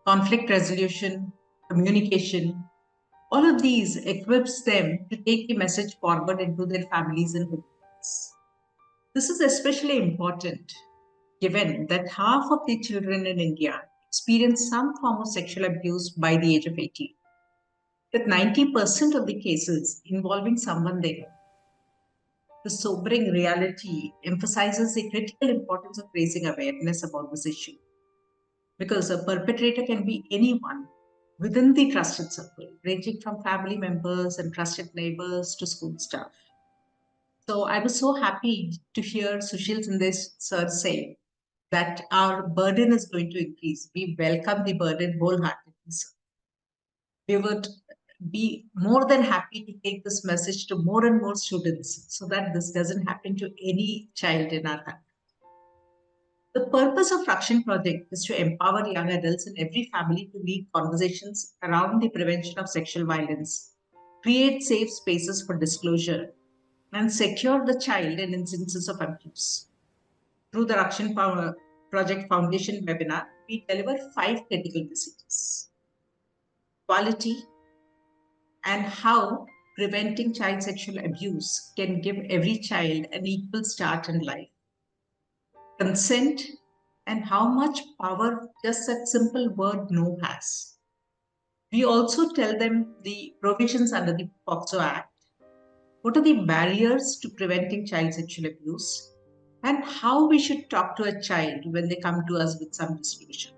conflict resolution, communication. All of these equips them to take the message forward into their families and communities. This is especially important given that half of the children in India experience some form of sexual abuse by the age of 18. with 90% of the cases involving someone they know. The sobering reality emphasizes the critical importance of raising awareness about this issue, because a perpetrator can be anyone within the trusted circle, ranging from family members and trusted neighbors to school staff. So I was so happy to hear Sushil Sandesh sir say that our burden is going to increase. We welcome the burden wholeheartedly, sir. We would be more than happy to take this message to more and more students so that this doesn't happen to any child in our country. The purpose of Rakshin Project is to empower young adults in every family to lead conversations around the prevention of sexual violence, create safe spaces for disclosure, and secure the child in instances of abuse. Through the Rakshin Project Foundation webinar, we deliver 5 critical messages: quality, and how preventing child sexual abuse can give every child an equal start in life; consent, and how much power just that simple word no has. We also tell them the provisions under the POCSO Act, what are the barriers to preventing child sexual abuse, and how we should talk to a child when they come to us with some disclosure.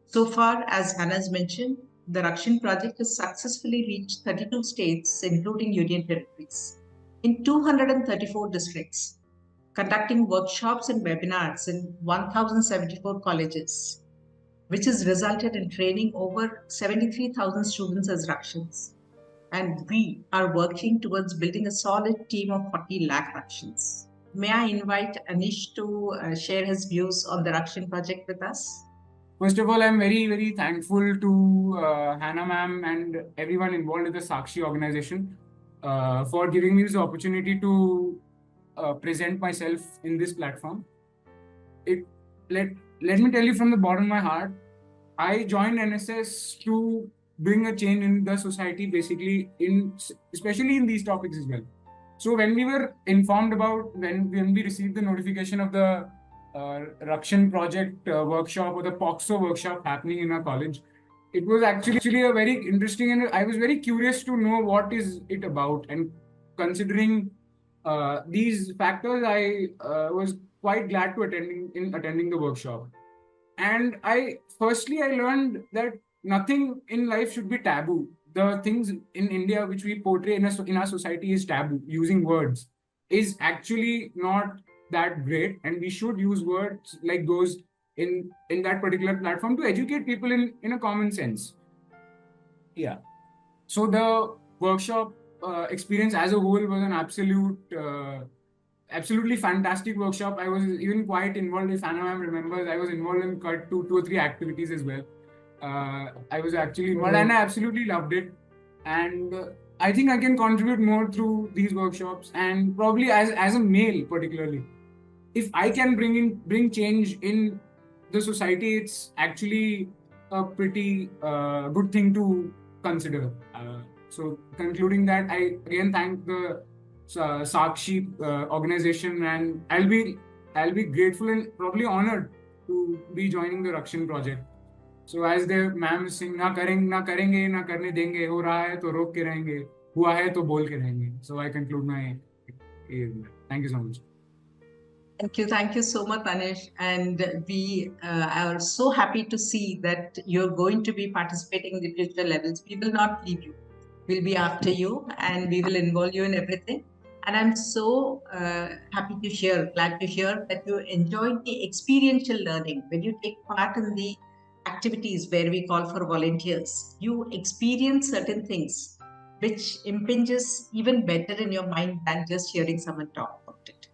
So far, as Hannah's mentioned, the Rakshin Project has successfully reached 32 states, including union territories, in 234 districts, conducting workshops and webinars in 1,074 colleges, which has resulted in training over 73,000 students as Rakshins. And we are working towards building a solid team of 40 lakh Rakshins. May I invite Anish to share his views on the Rakshin project with us? First of all, I'm very, very thankful to Hannah ma'am and everyone involved in the Sakshi organization for giving me this opportunity to present myself in this platform. Let me tell you from the bottom of my heart, I joined NSS to bring a change in the society, basically, especially in these topics as well. So when we were informed about, when we received the notification of the Rakshin Project workshop or the POCSO workshop happening in our college, it was actually a very interesting, and I was very curious to know what is it about. And considering these factors, I was quite glad to attending the workshop. And I learned that nothing in life should be taboo. The things in India which we portray in our society is taboo. Using words is actually not that great, and we should use words like those in that particular platform to educate people in a common sense. Yeah. So the workshop experience as a whole was an absolutely fantastic workshop. I was even quite involved, if Hannah ma'am remembers, I was involved in two or three activities as well. I was actually involved and I absolutely loved it. And I think I can contribute more through these workshops, and probably as a male particularly. If I can bring change in the society, it's actually a pretty good thing to consider. So concluding that, I again thank the Sakshi organization, and I'll be grateful and probably honored to be joining the Rakshin project. So as the ma'am is saying, ना करेंगे ना करने देंगे, हो रहा है तो रोक के रहेंगे, हुआ है तो बोल के रहेंगे. So I conclude my. Thank you so much. Thank you so much, Anish. And we are so happy to see that you're going to be participating in the future levels. We will not leave you. We'll be after you, and we will involve you in everything. And I'm so glad to hear that you enjoyed the experiential learning. When you take part in the activities where we call for volunteers, you experience certain things which impinges even better in your mind than just hearing someone talk about it.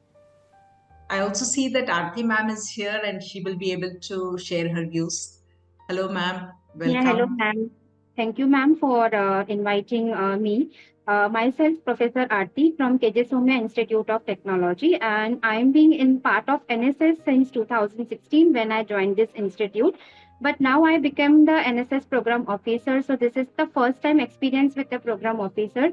I also see that Aarti ma'am is here and she will be able to share her views. Hello ma'am, welcome. Yeah, hello ma'am. Thank you ma'am for inviting me. Myself, Professor Aarti from KJ Somya Institute of Technology, and I'm being in part of NSS since 2016 when I joined this institute. But now I became the NSS program officer. So this is the first time experience with the program officer.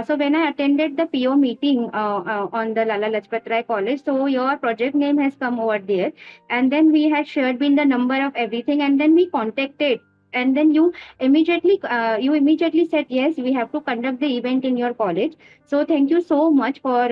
So when I attended the PO meeting on the Lala Lajpat Rai College, so your project name has come over there. And then we had shared been the number of everything. And then we contacted and then you immediately said, yes, we have to conduct the event in your college. So thank you so much for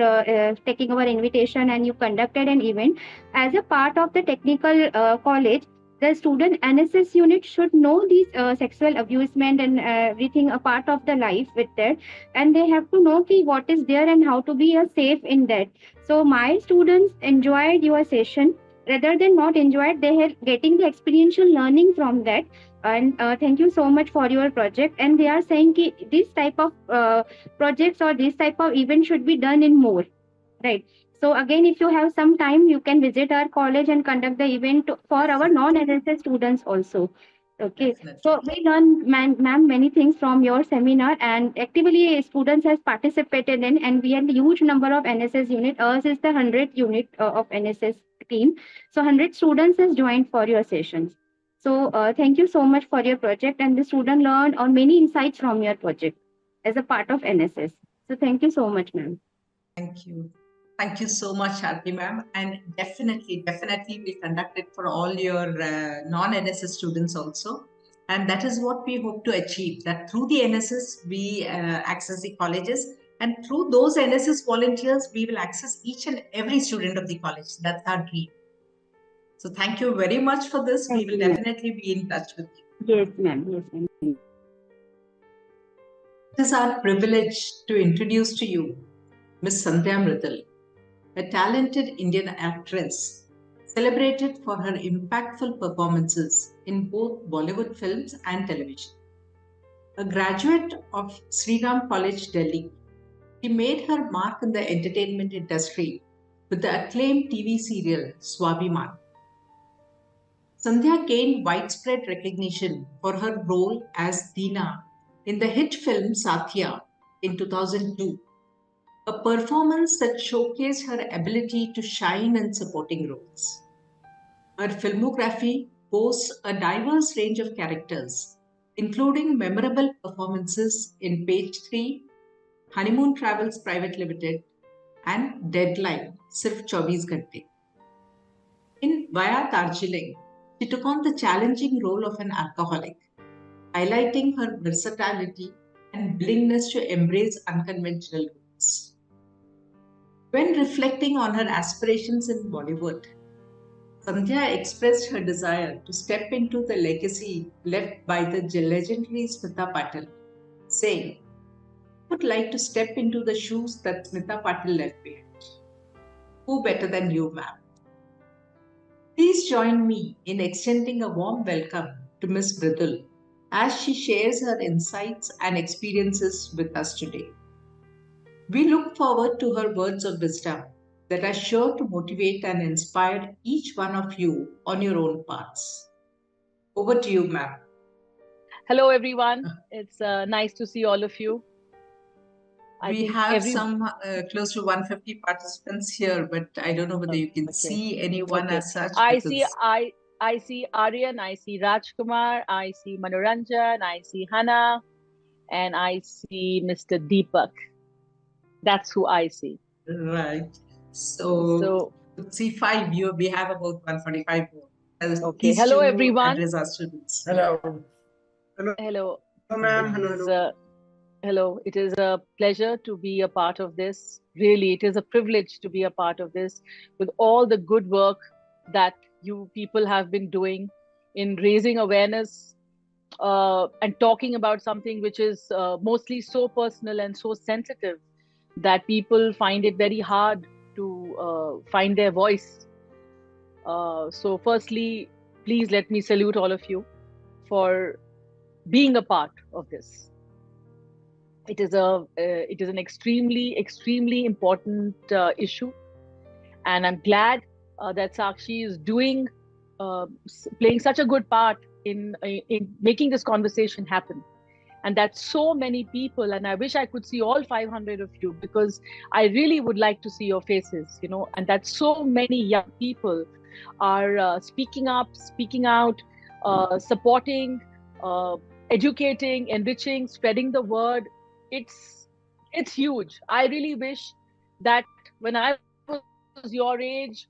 taking our invitation, and you conducted an event. As a part of the technical college, the student NSS unit should know these sexual abusement and everything a part of the life with that, and they have to know what is there and how to be safe in that. So my students enjoyed your session. Rather than not enjoyed, they are getting the experiential learning from that. And thank you so much for your project. And they are saying this type of projects or this type of event should be done in more, right? So again, if you have some time, you can visit our college and conduct the event for our non-NSS students also. Okay, so we learn, ma'am, many things from your seminar, and actively students has participated in, and we had a huge number of NSS unit. Ours is the 100th unit of NSS team. So 100 students has joined for your sessions. So thank you so much for your project, and the student learned on many insights from your project as a part of NSS. So thank you so much, ma'am. Thank you. Thank you so much, Aarti ma'am. And definitely we conduct it for all your non-NSS students also. And that is what we hope to achieve, that through the NSS, we access the colleges. And through those NSS volunteers, we will access each and every student of the college. That's our dream. So thank you very much for this. We will definitely be in touch with you. Yes, ma'am. Yes, ma'am. It is our privilege to introduce to you Miss Sandhya Mridal, a talented Indian actress celebrated for her impactful performances in both Bollywood films and television. A graduate of Sri Ram College, Delhi, she made her mark in the entertainment industry with the acclaimed TV serial Swabhiman. Sandhya gained widespread recognition for her role as Deena in the hit film Sathya in 2002, a performance that showcased her ability to shine in supporting roles. Her filmography boasts a diverse range of characters, including memorable performances in Page 3, Honeymoon Travels Private Limited, and Deadline, Sirf 24 Ghante. In Via Darjeeling, she took on the challenging role of an alcoholic, highlighting her versatility and willingness to embrace unconventional roles. When reflecting on her aspirations in Bollywood, Sandhya expressed her desire to step into the legacy left by the legendary Smita Patil, saying, "I would like to step into the shoes that Smita Patil left behind. Who better than you, ma'am?" Please join me in extending a warm welcome to Ms. Mridal as she shares her insights and experiences with us today. We look forward to her words of wisdom that are sure to motivate and inspire each one of you on your own paths. Over to you, ma'am. Hello, everyone. It's nice to see all of you. We have some close to 150 participants here, but I don't know whether you can see anyone as such. I see Aryan, I see Rajkumar, I see Manoranjan, I see Hannah, and I see Mr. Deepak. That's who I see. Right. So see 5. We have about 145 more. Okay. Hello, everyone. Address our students. Hello. Hello, ma'am. Hello. It is a pleasure to be a part of this. Really, it is a privilege to be a part of this with all the good work that you people have been doing in raising awareness and talking about something which is mostly so personal and so sensitive that people find it very hard to find their voice. So firstly, please let me salute all of you for being a part of this. It is an extremely important issue, and I'm glad that Sakshi is playing such a good part in making this conversation happen, and that so many people, and I wish I could see all 500 of you, because I really would like to see your faces, and that so many young people are speaking up, speaking out, supporting, educating, enriching, spreading the word. It's huge. I really wish that when I was your age,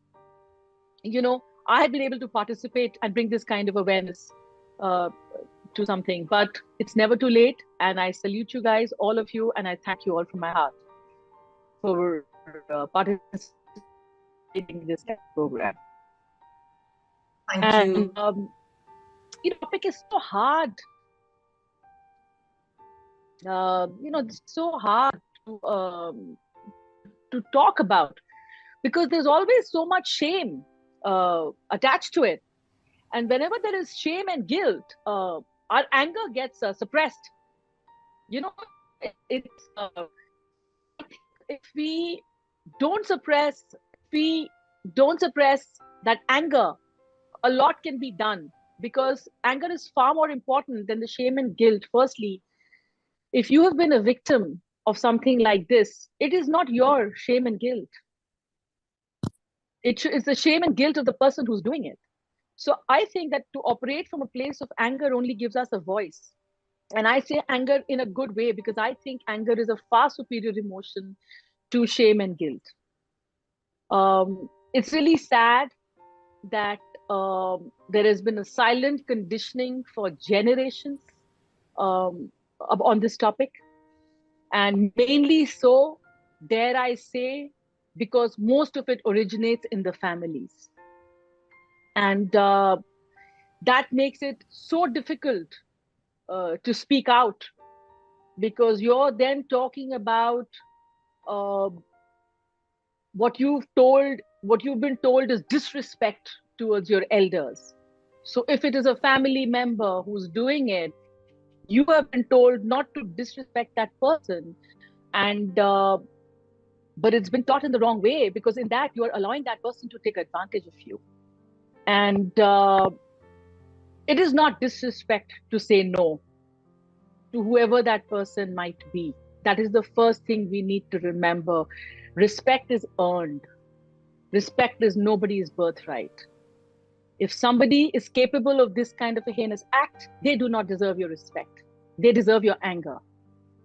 I had been able to participate and bring this kind of awareness to something, but it's never too late. And I salute you guys, all of you, and I thank you all from my heart for participating in this program. Thank you. The topic is so hard. It's so hard to talk about because there's always so much shame attached to it. And whenever there is shame and guilt, our anger gets suppressed. It's if we don't suppress that anger, a lot can be done, because anger is far more important than the shame and guilt. Firstly, if you have been a victim of something like this, it is not your shame and guilt. It's the shame and guilt of the person who's doing it. So I think that to operate from a place of anger only gives us a voice. And I say anger in a good way, because I think anger is a far superior emotion to shame and guilt. It's really sad that there has been a silent conditioning for generations on this topic. And mainly so, dare I say, because most of it originates in the families. And that makes it so difficult to speak out, because you're then talking about what you've been told is disrespect towards your elders. So if it is a family member who's doing it, you have been told not to disrespect that person, and but it's been taught in the wrong way, because in that you are allowing that person to take advantage of you. And it is not disrespect to say no to whoever that person might be. That is the first thing we need to remember. Respect is earned. Respect is nobody's birthright. If somebody is capable of this kind of a heinous act, they do not deserve your respect. They deserve your anger.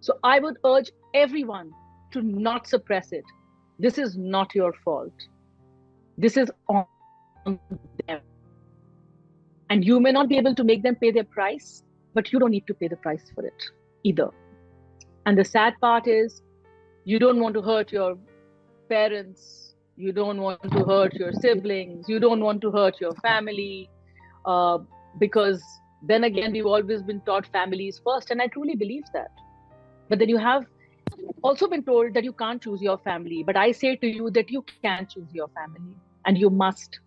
So I would urge everyone to not suppress it. This is not your fault. This is on them. And you may not be able to make them pay their price, but you don't need to pay the price for it either. And the sad part is, you don't want to hurt your parents, you don't want to hurt your siblings, you don't want to hurt your family, because then again, we've always been taught families first, and I truly believe that. But then you have also been told that you can't choose your family. But I say to you that you can choose your family, and you must.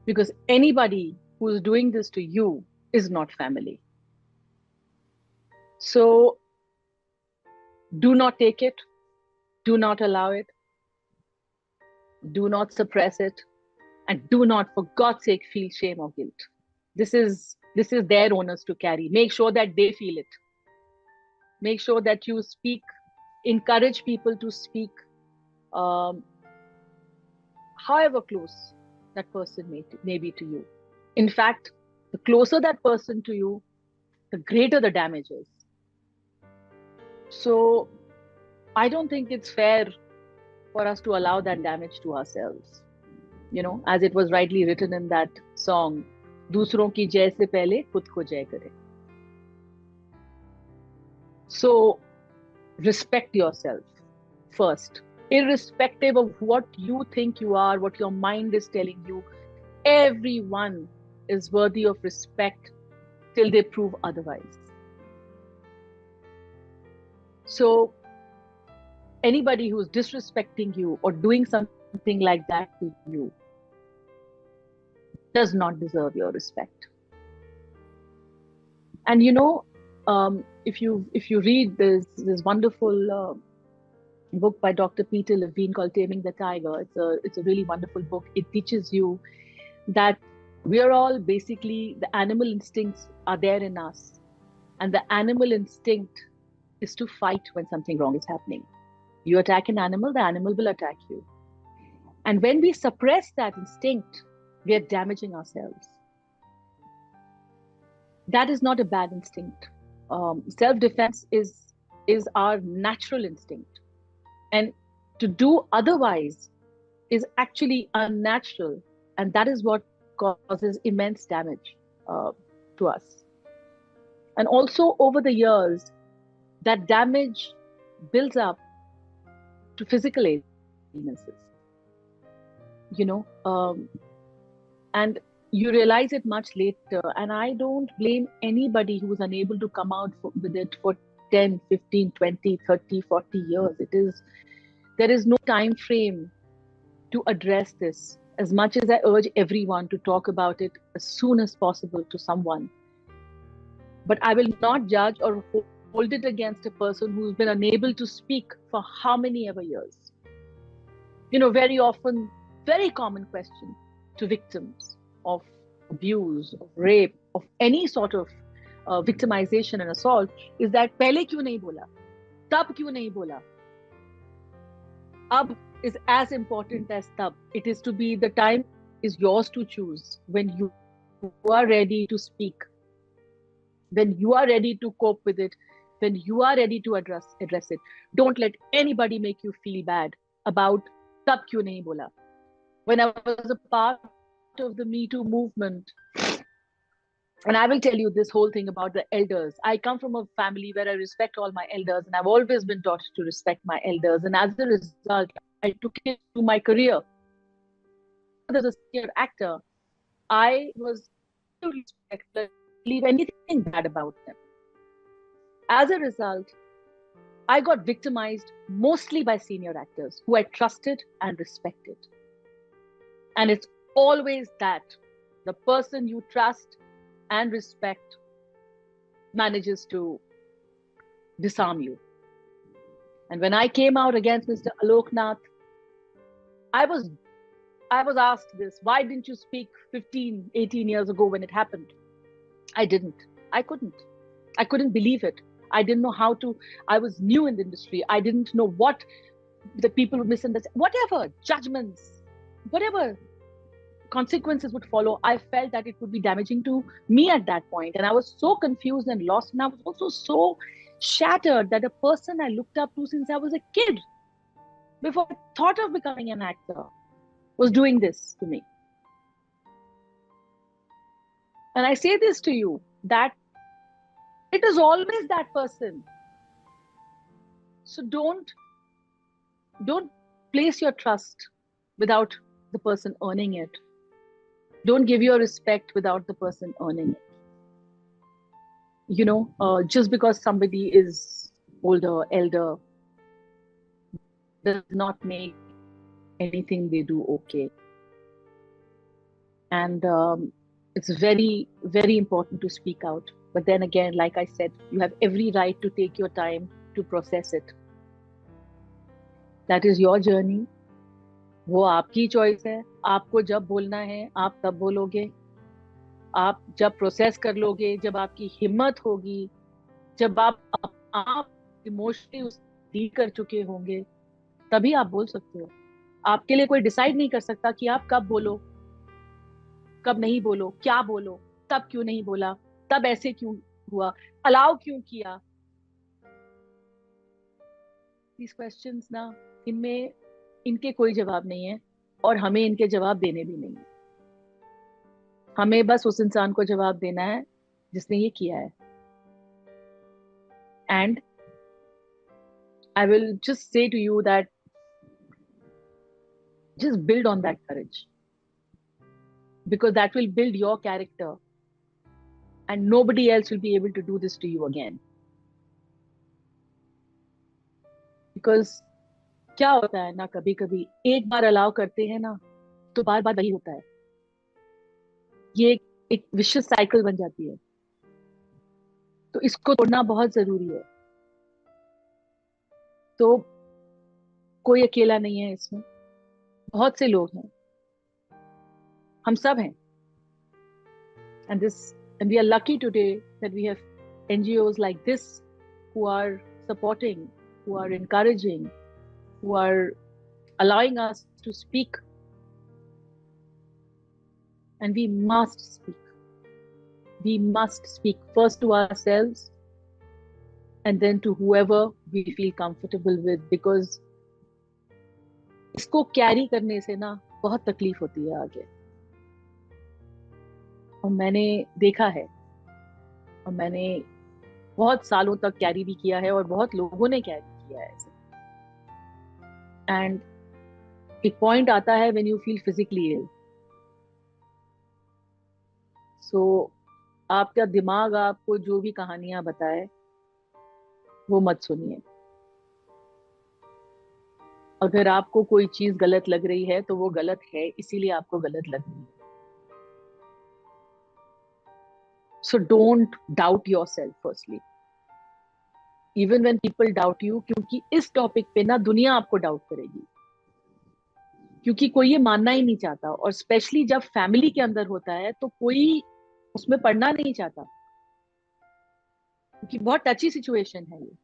Because anybody who's doing this to you is not family. So do not take it. Do not allow it. Do not suppress it. And do not, for God's sake, feel shame or guilt. This is their onus to carry. Make sure that they feel it. Make sure that you speak, encourage people to speak, however close that person may be to you. In fact, the closer that person to you, the greater the damage is. So I don't think it's fair for us to allow that damage to ourselves. As it was rightly written in that song, "Dusron ki jai se pehle khud ko jai kare." So respect yourself first, irrespective of what you think you are, what your mind is telling you. Everyone is worthy of respect till they prove otherwise. So anybody who's disrespecting you or doing something like that to you does not deserve your respect. And if you read this wonderful book by Dr. Peter Levine called Taming the Tiger, it's a really wonderful book. It teaches you that we are all basically, the animal instincts are there in us, and the animal instinct is to fight when something wrong is happening. You attack an animal, the animal will attack you. And when we suppress that instinct, we are damaging ourselves. That is not a bad instinct. Self-defense is our natural instinct. And to do otherwise is actually unnatural. And that is what causes immense damage to us. And also over the years, that damage builds up to physical illnesses, and you realize it much later. And I don't blame anybody who was unable to come out with it for 10, 15, 20, 30, 40 years. There is no time frame to address this, as much as I urge everyone to talk about it as soon as possible to someone. But I will not judge or hold it against a person who's been unable to speak for how many ever years. Very often, very common question to victims of abuse, of rape, of any sort of victimization and assault is that pehle kyun nahi bola? Tab kyun nahi bola? Ab is as important as tab. It is to be, the time is yours to choose when you are ready to speak, when you are ready to cope with it, when you are ready to address it. Don't let anybody make you feel bad about tab kyun nahi bola. When I was a part of the Me Too movement, and I will tell you this whole thing about the elders. I come from a family where I respect all my elders, and I've always been taught to respect my elders. And as a result, I took it to my career. As a senior actor, I was to respect, believe anything bad about them. As a result, I got victimized mostly by senior actors who I trusted and respected. And it's always that the person you trust and respect manages to disarm you. And when I came out against Mr. Alok Nath, I was asked this, why didn't you speak 15, 18 years ago when it happened? I didn't. I couldn't believe it. I didn't know how to. I was new in the industry. I didn't know what the people would misunderstand. Whatever judgments, whatever consequences would follow, I felt that it would be damaging to me at that point. And I was so confused and lost. And I was also so shattered that a person I looked up to since I was a kid, before I thought of becoming an actor, was doing this to me. And I say this to you, that it is always that person. So don't place your trust without the person earning it. Don't give your respect without the person earning it. Just because somebody is older, elder, does not make anything they do okay. And it's very, very important to speak out. But then again, like I said, you have every right to take your time to process it. That is your journey. वो आपकी choice है. आपको जब बोलना है आप तब बोलोगे. आप जब प्रोसेस कर लोगे, जब आपकी हिम्मत होगी, जब आप इमोशनली डील कर चुके होंगे, तभी आप बोल सकते हो. आपके लिए कोई डिसाइड नहीं कर सकता कि आप कब बोलो, कब नहीं बोलो, क्या बोलो, तब क्यों नहीं बोला, तब ऐसे क्यों हुआ, अलाउ क्यों किया. These questions ना, इनके कोई जवाब नहीं है और हमें इनके जवाब देने भी नहीं है. हमें बस उस इंसान को जवाब देना है जिसने ये किया है. And I will just say to you that just build on that courage, because that will build your character and nobody else will be able to do this to you again. Because क्या होता है ना, कभी कभी एक बार allow करते हैं ना तो बार बार वही होता है. ये एक विशियस साइकिल बन जाती है. तो इसको तोड़ना बहुत जरूरी है. तो कोई अकेला नहीं है इसमें, बहुत से लोग हैं, हम सब हैं. And we are lucky today that we have NGOs like this who are supporting, who are encouraging, who are allowing us to speak. And we must speak. We must speak first to ourselves and then to whoever we feel comfortable with, because इसको carry करने से ना बहुत तकलीफ होती है आगे. और मैंने देखा है और मैंने बहुत सालों तक कैरी भी किया है और बहुत लोगों ने कैरी किया है ऐसे। एंड एक पॉइंट आता है व्हेन यू फील फिजिकली इल, सो आपका दिमाग आपको जो भी कहानियां बताए वो मत सुनिए। अगर आपको कोई चीज गलत लग रही है तो वो गलत है, इसीलिए आपको गलत लग रही है। So don't doubt yourself firstly, even when people doubt you, क्योंकि इस टॉपिक पे ना दुनिया आपको डाउट करेगी, क्योंकि कोई ये मानना ही नहीं चाहता। और स्पेशली जब फैमिली के अंदर होता है तो कोई उसमें पढ़ना नहीं चाहता, क्योंकि बहुत टची सिचुएशन है ये।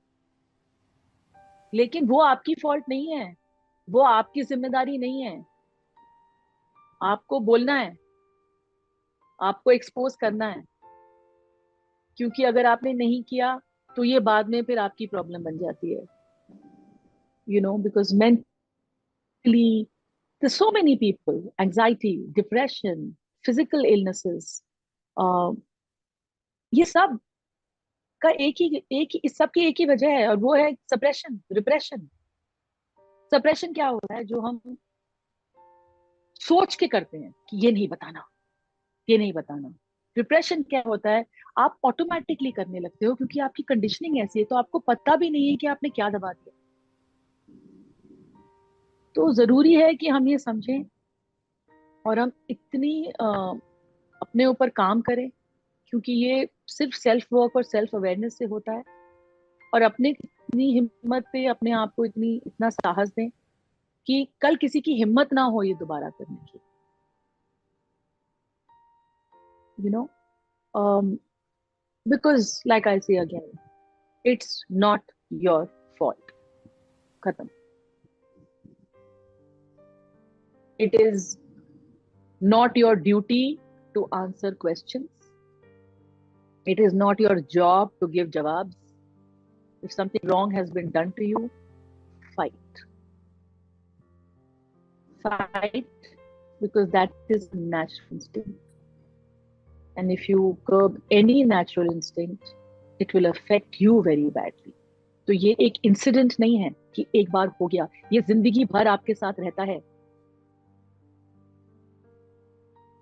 लेकिन वो आपकी फॉल्ट नहीं है, वो आपकी जिम्मेदारी नहीं है। आपको बोलना है, आपको एक्सपोज करना है, क्योंकि अगर आपने नहीं किया तो ये बाद में फिर आपकी प्रॉब्लम बन जाती है। You know, because mentally there's so many people, anxiety, depression, physical illnesses, ये सब का इस सब की एक ही वजह है, और वो है सप्रेशन, रिप्रेशन। सप्रेशन क्या होता है? जो हम सोच के करते हैं कि ये नहीं बताना, ये नहीं बताना। डिप्रेशन क्या होता है? आप ऑटोमेटिकली करने लगते हो, क्योंकि आपकी कंडीशनिंग ऐसी है, तो आपको पता भी नहीं है कि आपने क्या दबा दिया। तो जरूरी है कि हम ये समझें और हम इतनी अपने ऊपर काम करें, क्योंकि ये सिर्फ सेल्फ वर्क और सेल्फ अवेयरनेस से होता है। और अपने इतनी हिम्मत पे अपने आप को इतना साहस दें कि कल किसी की हिम्मत ना हो ये दोबारा करने की। You know, because like I say again, it's not your fault. खत्म। It is not your duty to answer questions. It is not your job to give jawabs. If something wrong has been done to you, fight. Fight, because that is natural instinct. And if you curb any natural instinct, it will affect you very badly. तो ये एक incident नहीं है कि एक बार हो गया, ये जिंदगी भर आपके साथ रहता है।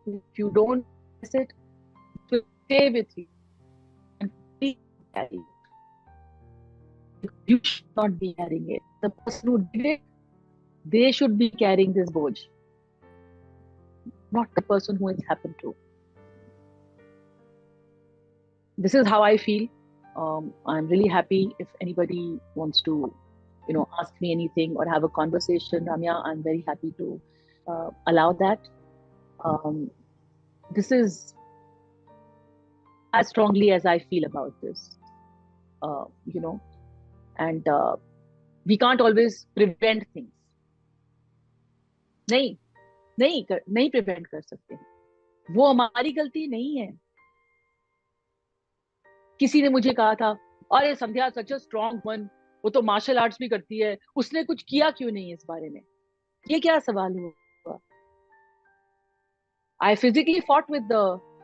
If you don't miss it, it will stay with you and please carry it. You should not be carrying it. The person who did it, they should be carrying this board, not the person who it's happened to. This is how I feel. I'm really happy if anybody wants to, ask me anything or have a conversation. Ramya, I'm very happy to allow that. This is as strongly as I feel about this, and we can't always prevent things. नहीं prevent कर सकते, वो हमारी गलती नहीं है। किसी ने मुझे कहा था, अरे संध्या सच अ स्ट्रॉन्ग वन, वो तो मार्शल आर्ट्स भी करती है, उसने कुछ किया क्यों नहीं इस बारे में? ये क्या सवाल हुआ? I physically fought with the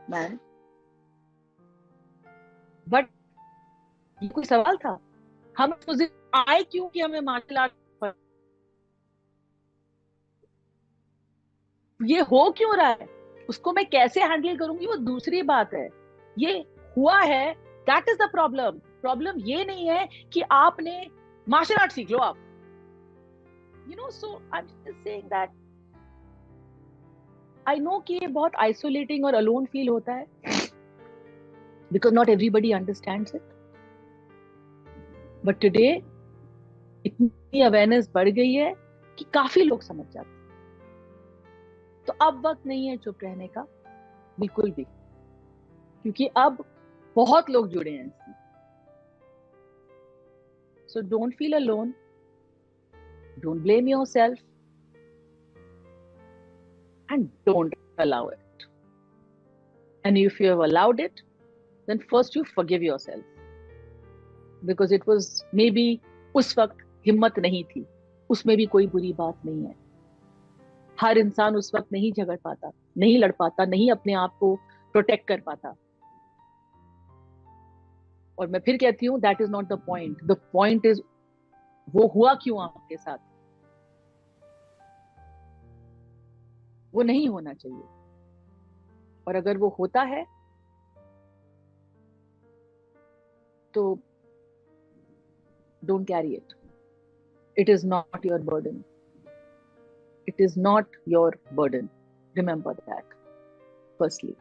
man, but ये कोई सवाल था? हम आए क्यों कि हमें मार्शल आर्ट ये हो क्यों रहा है? उसको मैं कैसे हैंडल करूंगी वो दूसरी बात है। ये हुआ है, that is the problem. Problem ये नहीं है कि आपने मार्शल आर्ट सीख लो आप, so I am just saying that I know कि ये बहुत आइसोलेटिंग और अलोन फील होता है, because not everybody understands it. But today इतनी अवेयरनेस बढ़ गई है कि काफी लोग समझ जाते हैं। तो अब वक्त नहीं है चुप रहने का, बिल्कुल भी, क्योंकि अब बहुत लोग जुड़े हैं इसमें। So don't feel alone, don't blame yourself, and don't allow it. And if you have allowed it, then first you forgive yourself, because it was maybe उस वक्त हिम्मत नहीं थी। उसमें भी कोई बुरी बात नहीं है। हर इंसान उस वक्त नहीं झगड़ पाता, नहीं लड़ पाता, नहीं अपने आप को प्रोटेक्ट कर पाता। और मैं फिर कहती हूँ that is not the point. The point is वो हुआ क्यों आपके साथ. वो नहीं होना चाहिए. और अगर वो होता है तो don't carry it. It is not your burden. It is not your burden. Remember that. Firstly.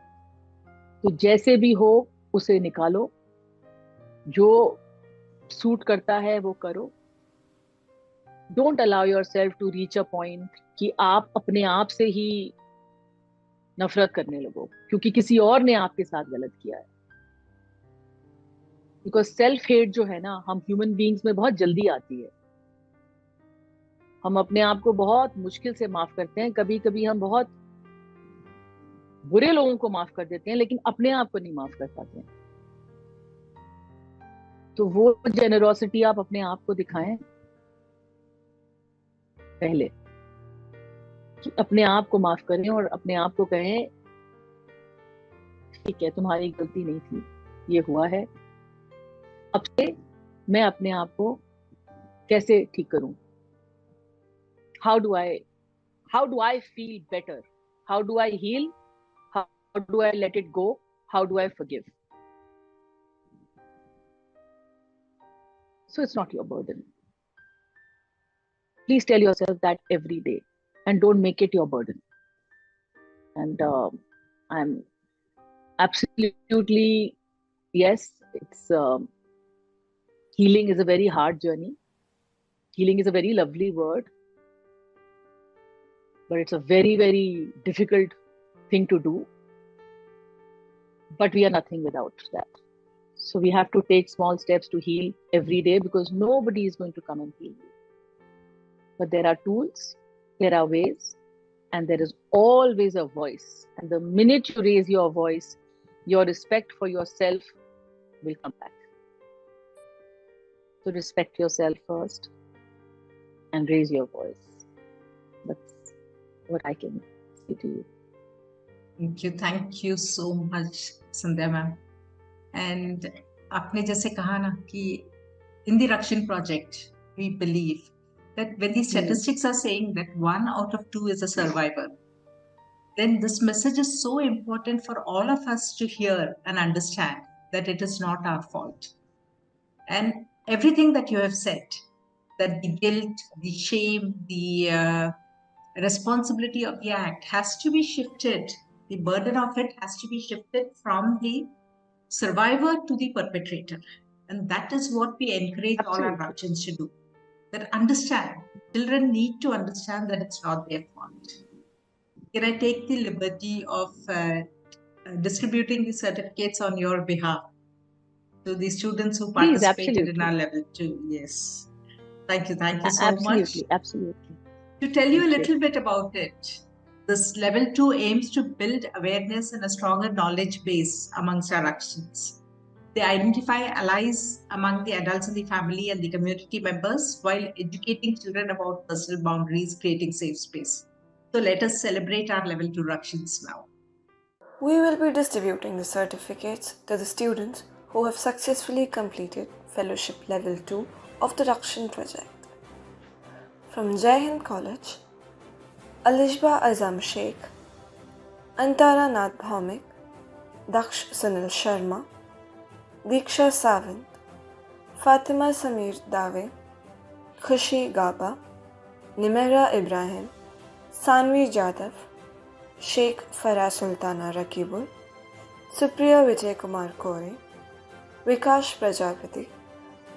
तो जैसे भी हो उसे निकालो. जो सूट करता है वो करो. Don't allow yourself to reach a point कि आप अपने आप से ही नफरत करने लगो क्योंकि किसी और ने आपके साथ गलत किया है. बिकॉज सेल्फ हेट जो है ना, हम ह्यूमन बीइंग्स में बहुत जल्दी आती है. हम अपने आप को बहुत मुश्किल से माफ करते हैं. कभी कभी हम बहुत बुरे लोगों को माफ कर देते हैं लेकिन अपने आप को नहीं माफ कर पाते हैं. तो वो जेनरोसिटी आप अपने आप को दिखाएं पहले, कि अपने आप को माफ करें और अपने आप को कहें ठीक है तुम्हारी गलती नहीं थी, ये हुआ है, अब से मैं अपने आप को कैसे ठीक करूं. How do I feel better, how do I heal, how do I let it go, how do I forgive. So it's not your burden. Please tell yourself that every day and don't make it your burden. And I'm absolutely, yes, it's healing is a very hard journey. Healing is a very lovely word, but it's a very, very difficult thing to do. But we are nothing without that. So we have to take small steps to heal every day because nobody is going to come and heal you. But there are tools, there are ways, and there is always a voice. And the minute you raise your voice, your respect for yourself will come back. So respect yourself first and raise your voice. That's what I can say to you. Thank you so much, Sandhya ma'am. And आपने जैसे कहा ना कि in the Rakshin project we believe that when the statistics are saying that 1 out of 2 is a survivor, then this message is so important for all of us to hear and understand that it is not our fault. And everything that you have said, that the guilt, the shame, the responsibility of the act has to be shifted, the burden of it has to be shifted from the survivor to the perpetrator. And that is what we encourage all our Rakshins to do. That understand, children need to understand that it's not their fault. Can I take the liberty of distributing the certificates on your behalf to the students who participated in our level 2? Yes. Thank you so much. Absolutely. To tell you a little bit about it, this level 2 aims to build awareness and a stronger knowledge base amongst our Rakshins. They identify allies among the adults in the family and the community members while educating children about personal boundaries, creating safe space. So let us celebrate our level 2 Rakshins now. We will be distributing the certificates to the students who have successfully completed Fellowship Level 2 of the Rakshin project. From Jai Hind College, Alishba Azam Sheikh, Antara Nath Bhaumik, Daksh Sunil Sharma, Diksha Savant, Fatima Samir Dave, Khushi Gaba, Nimera Ibrahim, Sanvi Jadhav, Sheikh Farah Sultana Rakibul, Supriya Vijay Kumar Kore, Vikash Prajapati,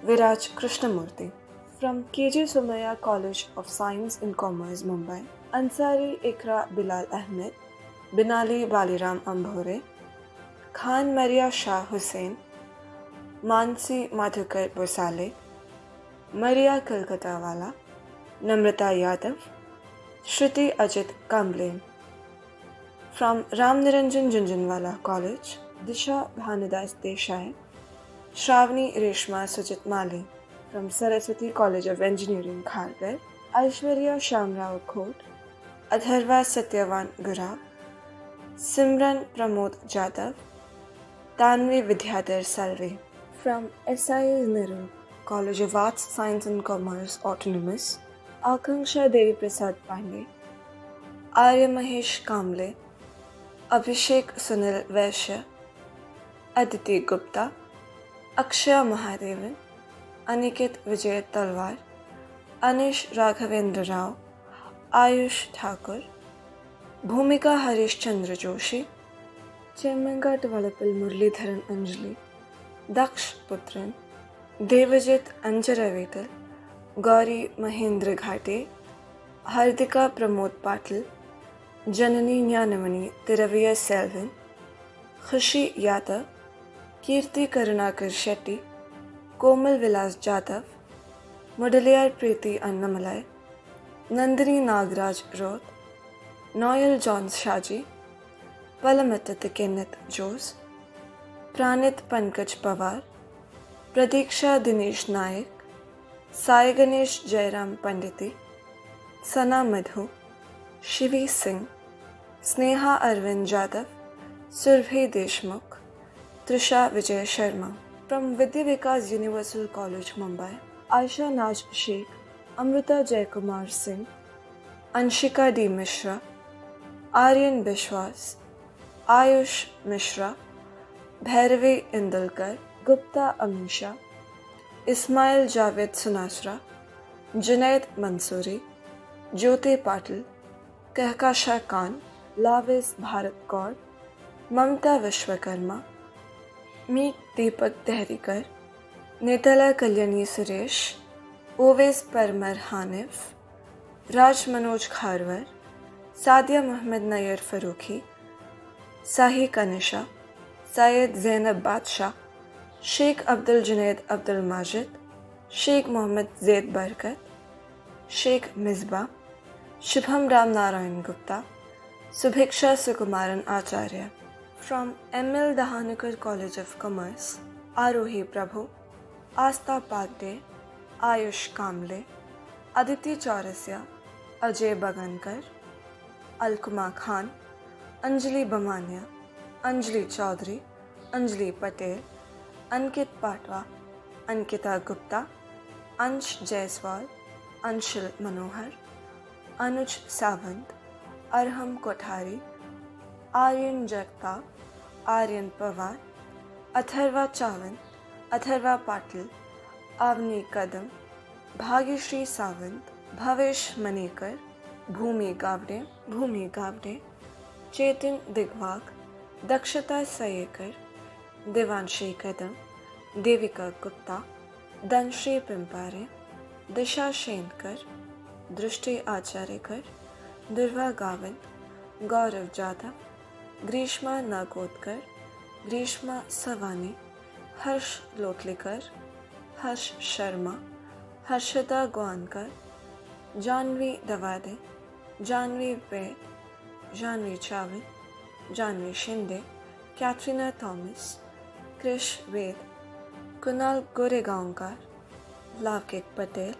Viraj Krishnamurthy. From KJ Somaiya College of Science and Commerce, Mumbai, Ansari Ikra Bilal Ahmed, Binali Baliram Ambhore, Khan Maria Shah Hussain, Mansi Madhukar Bosale, Maria Kalkatawala, Namrata Yadav, Shruti Ajit Kamble. From Ram Niranjan Junjunwala College, Disha Bhanudas Desai, Shravani Reshma Sujit Mali. From Saraswati College of Engineering, Khargar, Aishwarya Shamrao Khot, Adharva Satyavan Gurab, Simran Pramod Jadhav, Tanvi Vidyadhar Salve. From SIS Nehru, College of Arts, Science and Commerce, Autonomous, Akanksha Devi Prasad Pandey, Arya Mahesh Kamble, Abhishek Sunil Vaishya, Aditi Gupta, Akshaya Mahadevan, Aniket Vijay Talwar, Anish Raghavendra Rao, Ayush Thakur, Bhumika Harish Chandra Joshi, Chemanga Tavalapal Murlidharan Anjali, Daksh Putran, Devajit Anjaravetal, Gauri Mahendra Ghate, Hardika Pramod Patil, Janani Nyanamani Tiravia Selvin, Khushi Yadav, Kirti Karunakar Shetty, Komal Vilas Jadhav, Mudaliyar Preeti Annamalai, Nandini Nagraj Roth, Noel John Shaji, Palamatat Kenneth Jose, Pranit Pankaj Pawar, Pradiksha Dinesh Naik, Sai Ganesh Jairam Panditi, Sana Madhu, Shivi Singh, Sneha Arvind Jadhav, Surbhi Deshmukh, Trisha Vijay Sharma. From Vidya Vikas Universal College, Mumbai, Aisha Naj Sheikh, Amrita Jaikumar Singh, Anshika D. Mishra, Aryan Bishwas, Ayush Mishra, Bhairavi Indulkar, Gupta Amisha, Ismail Javed Sunasra, Junaid Mansoori, Jyoti Patil, Kahkasha Khan, Lavis Bharat Kaur, Mamta Vishwakarma, Meet Deepak Dehrikar, Netala Kalyani Suresh, Oves Parmar Hanif, Raj Manoj Kharwar, Sadia Muhammad Nayyar Farooqi, Sahi Kanisha, Syed Zainab Badshah, Sheikh Abdul Junaid Abdul Majid, Sheikh Mohammad Zaid Barkat, Sheikh Misbah, Shubham Ram Narayan Gupta, Subhiksha Sukumaran Acharya. From M.L. Dahanukar College of Commerce, Arohi Prabhu, Asta Pagde, Ayush Kamble, Aditi Chaurasya, Ajay Bagankar, Alkuma Khan, Anjali Bamania, Anjali Chaudhary, Anjali Patel, Ankit Patwa, Ankita Gupta, Ansh Jaiswal, Anshul Manohar, Anuj Savant, Arham Kothari, Aryan Jagtap, Aryan Pawar, Atharva Chawant, Atharva Patil, Avni Kadam, Bhagyashree Savant, Bhavesh Manikar, Bhumi Gavde, Chetan Digwag, Dakshata Sayekar, Devanshi Kadam, Devika Gupta, Danshri Pimpare, Disha Shenkar, Drishti Acharekar, Durva Gavin, Gaurav Jadhav, Grishma Nagotkar, Grishma Savani, Harsh Lotlikar, Harsh Sharma, Harshada Gwankar, Janvi Davade, Janvi Ved, Janvi Chavin, Janvi Shinde, Katrina Thomas, Krish Ved, Kunal Goregaonkar, Lavkik Patel,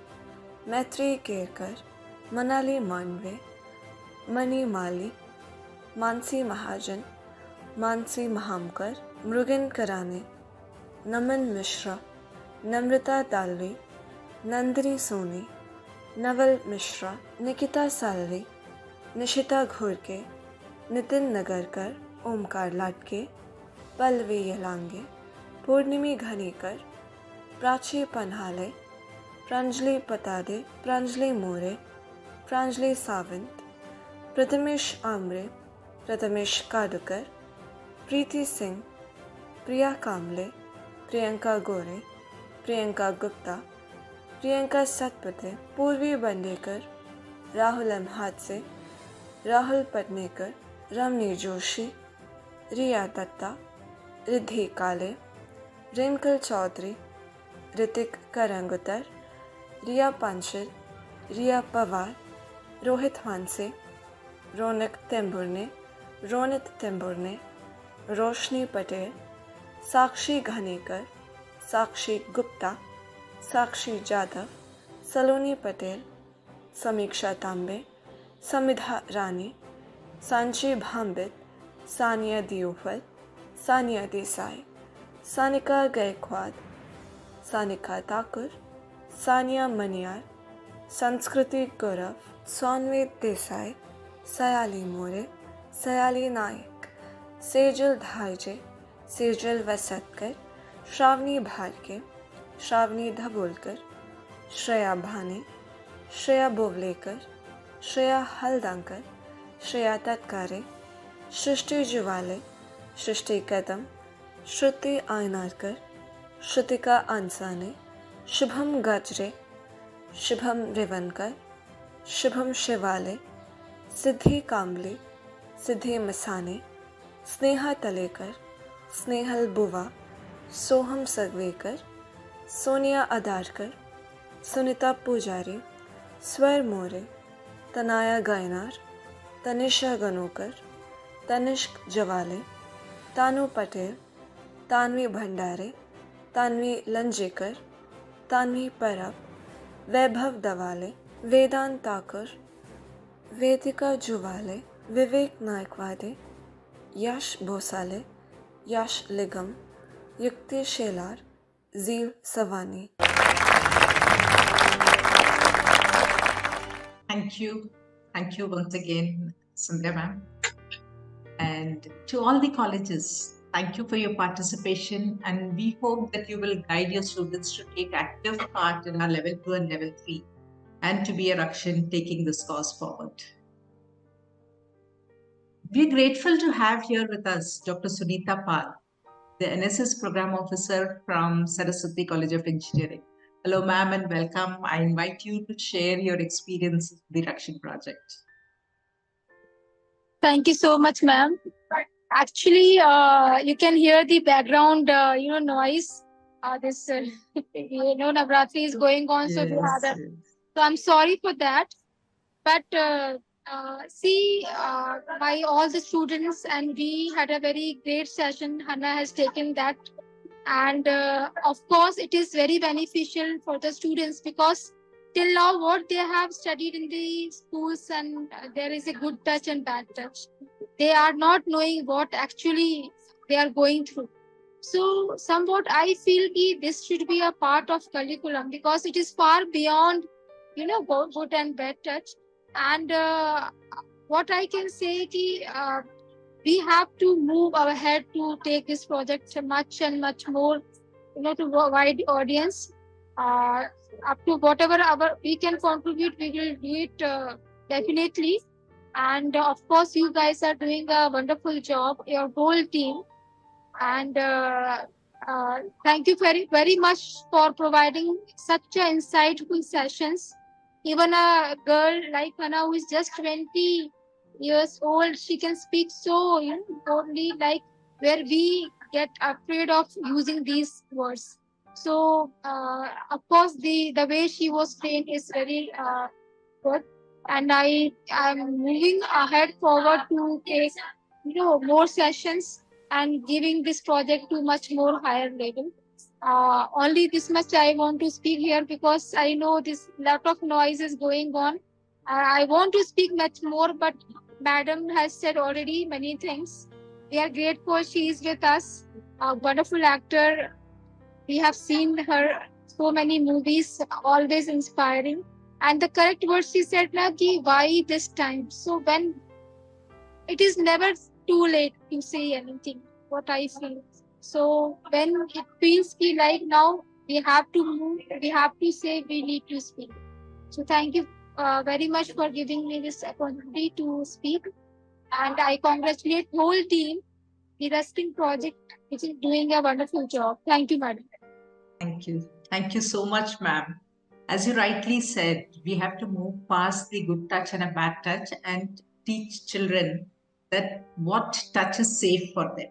Maitri Kerkar, Manali Manve, Mani Mali, Mansi Mahajan, Mansi Mahamkar, Mrugan Karane, Naman Mishra, Namrita Dalvi, Nandini Soni, Naval Mishra, Nikita Salvi, Nishita Ghurke, Nitin Nagarkar, Omkar Latke, Palvi Yalange, Purnimi Ghanikar, Prachi Panhale, Pranjali Patade, Pranjali More, Pranjali Savant, Prathamesh Amre, Prathamesh Kadukar, Preeti Singh, Priya Kamble, Priyanka Gore, Priyanka Gupta, Priyanka Satpathe, Purvi Bandekar, Rahul M. Hadse, Rahul Patnekar, Ramni Joshi, Riya Datta, Riddhi Kale, Rinkal Chaudhary, Ritik Karangutar, Riya Panchal, Riya Pawar, Rohit Hanse, Ronak Temburne, Ronit Temburne, Roshni Patel, Sakshi Ghanekar, Sakshi Gupta, Sakshi Jadhav, Saloni Patel, Samiksha Tambe, Samidha Rani, Sanchi Bhambit, Sania Diofal, Sania Desai, Sanika Gaikwad, Sanika Thakur, Sania Maniar, Sanskriti Gaurav, Sonvet Desai, Sayali More, Sayali Naik, Sejal Dhaije, Sejal Vasatkar, Shravani Bharke, Shravani Dhabulkar, Shreya Bhane, Shreya Bovlekar, Shreya Haldankar, Shreya Tatkare, Shrishti Juvale, Shrishti Kadam, Shruti Ainarkar, Shrutika Ansane, Shubham Gajre, Shubham Revankar, Shubham Shivale, Siddhi Kambli, Siddhi Masane, Sneha Talekar, Snehal Buva, Soham Sagvekar, Sonia Adarkar, Sunita Pujari, Swar More, Tanaya Gainar, Tanisha Ganokar, Tanishk Javale, Tanu Patel, Tanvi Bhandare, Tanvi Lanjekar, Tanvi Parab, Vaibhav Davale, Vedant Thakur, Vedika Juvale, Vivek Naikwade, Yash Bhosale, Yash Ligam, Yukti Shelar, Zeel Savani. Thank you. Thank you once again, Sandhya ma'am. And to all the colleges, thank you for your participation, and we hope that you will guide your students to take active part in our level 2 and level 3 and to be a Rakshin taking this cause forward. We're grateful to have here with us Dr. Sunita Pal, the NSS Program Officer from Saraswati College of Engineering. Hello, ma'am, and welcome. I invite you to share your experience with the Rakshin project. Thank you so much, ma'am. Actually, you can hear the background, noise. Navratri is going on, so we have that. So I'm sorry for that. But by all the students, and we had a very great session. Hannah has taken that. And of course, it is very beneficial for the students because till now what they have studied in the schools and there is a good touch and bad touch. They are not knowing what actually they are going through. So somewhat I feel this should be a part of curriculum because it is far beyond, both good and bad touch. And what I can say we have to move ahead to take this project much and much more, to a wide audience. Up to whatever we can contribute, we will do it definitely. And of course, you guys are doing a wonderful job, your whole team. And thank you very, very much for providing such insightful sessions. Even a girl like Hannah, who is just 20 years old, she can speak so boldly, like where we get afraid of using these words. So of course the way she was trained is very good, and I am moving ahead forward to take more sessions and giving this project to much more higher level. Only this much I want to speak here because I know this lot of noise is going on. I want to speak much more, but Madam has said already many things. We are grateful she is with us, a wonderful actor. We have seen her so many movies, always inspiring. And the correct word she said, why this time? So when it is never too late to say anything, what I feel. So when it feels like now we have to move, we have to say, we need to speak. So thank you very much for giving me this opportunity to speak. And I congratulate whole team, the Rakshin project, which is doing a wonderful job. Thank you, madam. Thank you. Thank you so much, ma'am. As you rightly said, we have to move past the good touch and a bad touch and teach children that what touch is safe for them.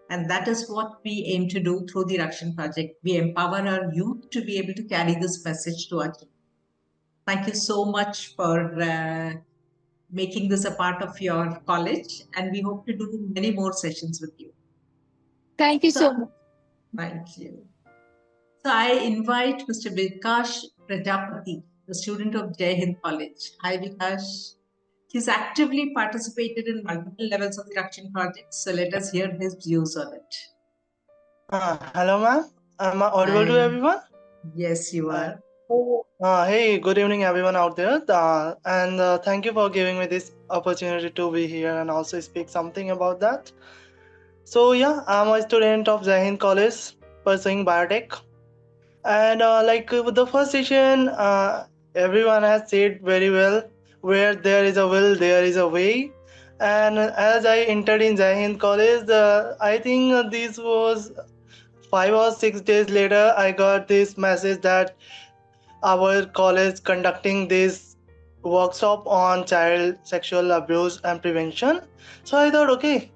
And that is what we aim to do through the Rakshin project. We empower our youth to be able to carry this message to our children. Thank you so much for making this a part of your college, and we hope to do many more sessions with you. Thank you so much. Thank you. So I invite Mr. Vikash Prajapati, the student of Jai Hind College. Hi, Vikash. He's actively participated in multiple levels of the Rakshin project. So let us hear his views on it. Hello, ma'am. Am I audible to everyone? Yes, you are. Hey, good evening, everyone out there. And thank you for giving me this opportunity to be here and also speak something about that. So, yeah, I'm a student of Jain College pursuing biotech. And with the first session, everyone has said very well, where there is a will, there is a way. And as I entered in Jain College, I think this was 5 or 6 days later, I got this message that our college conducting this workshop on child sexual abuse and prevention. So I thought, okay,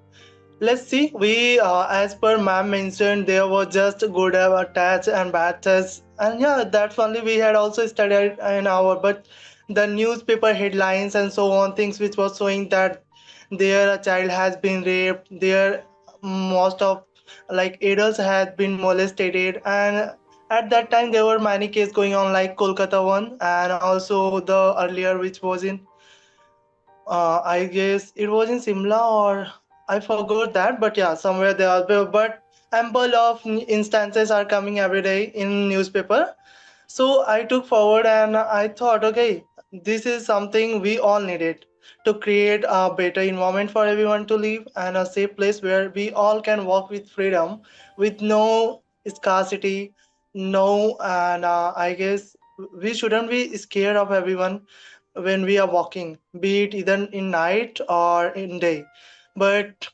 let's see. We, as per ma'am mentioned, there was just good touch and bad touch, and yeah, that's only we had also studied in our. But the newspaper headlines and so on, things which was showing that there a child has been raped, there most of like adults had been molested, and at that time there were many cases going on, like Kolkata one, and also the earlier which was in I guess it was in Simla, or I forgot that, but yeah, somewhere there are. But ample of instances are coming every day in newspaper. So I took forward and I thought, okay, this is something we all needed to create a better environment for everyone to live and a safe place where we all can walk with freedom, with no scarcity, no, and I guess we shouldn't be scared of everyone when we are walking, be it either in night or in day. But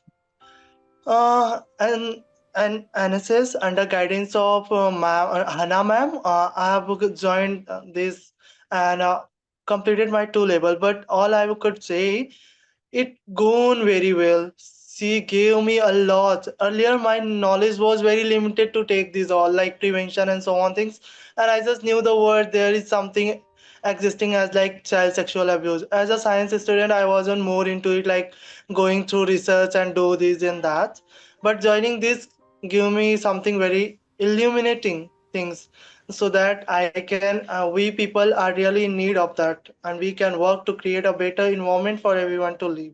and NSS under guidance of Hannah ma'am, I have joined this and completed my 2 level. But all I could say, it gone very well. She gave me a lot. Earlier, my knowledge was very limited to take these all like prevention and so on things, and I just knew the word there is something existing as like child sexual abuse. As a science student, I wasn't more into it, like going through research and do this and that. But joining this give me something very illuminating things, so that I can we people are really in need of that, and we can work to create a better environment for everyone to live.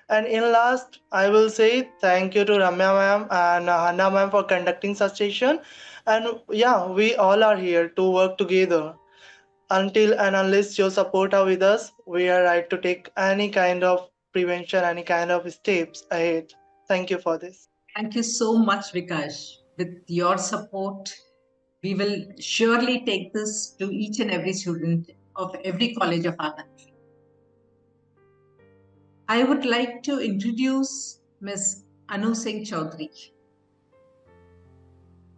And in last, I will say thank you to Ramya ma'am and Hannah ma'am for conducting such session. And yeah, we all are here to work together. Until and unless your support are with us, we are right to take any kind of prevention, any kind of steps ahead. Thank you for this. Thank you so much, Vikash. With your support, we will surely take this to each and every student of every college of our country. I would like to introduce Ms. Anu Singh Chaudhary.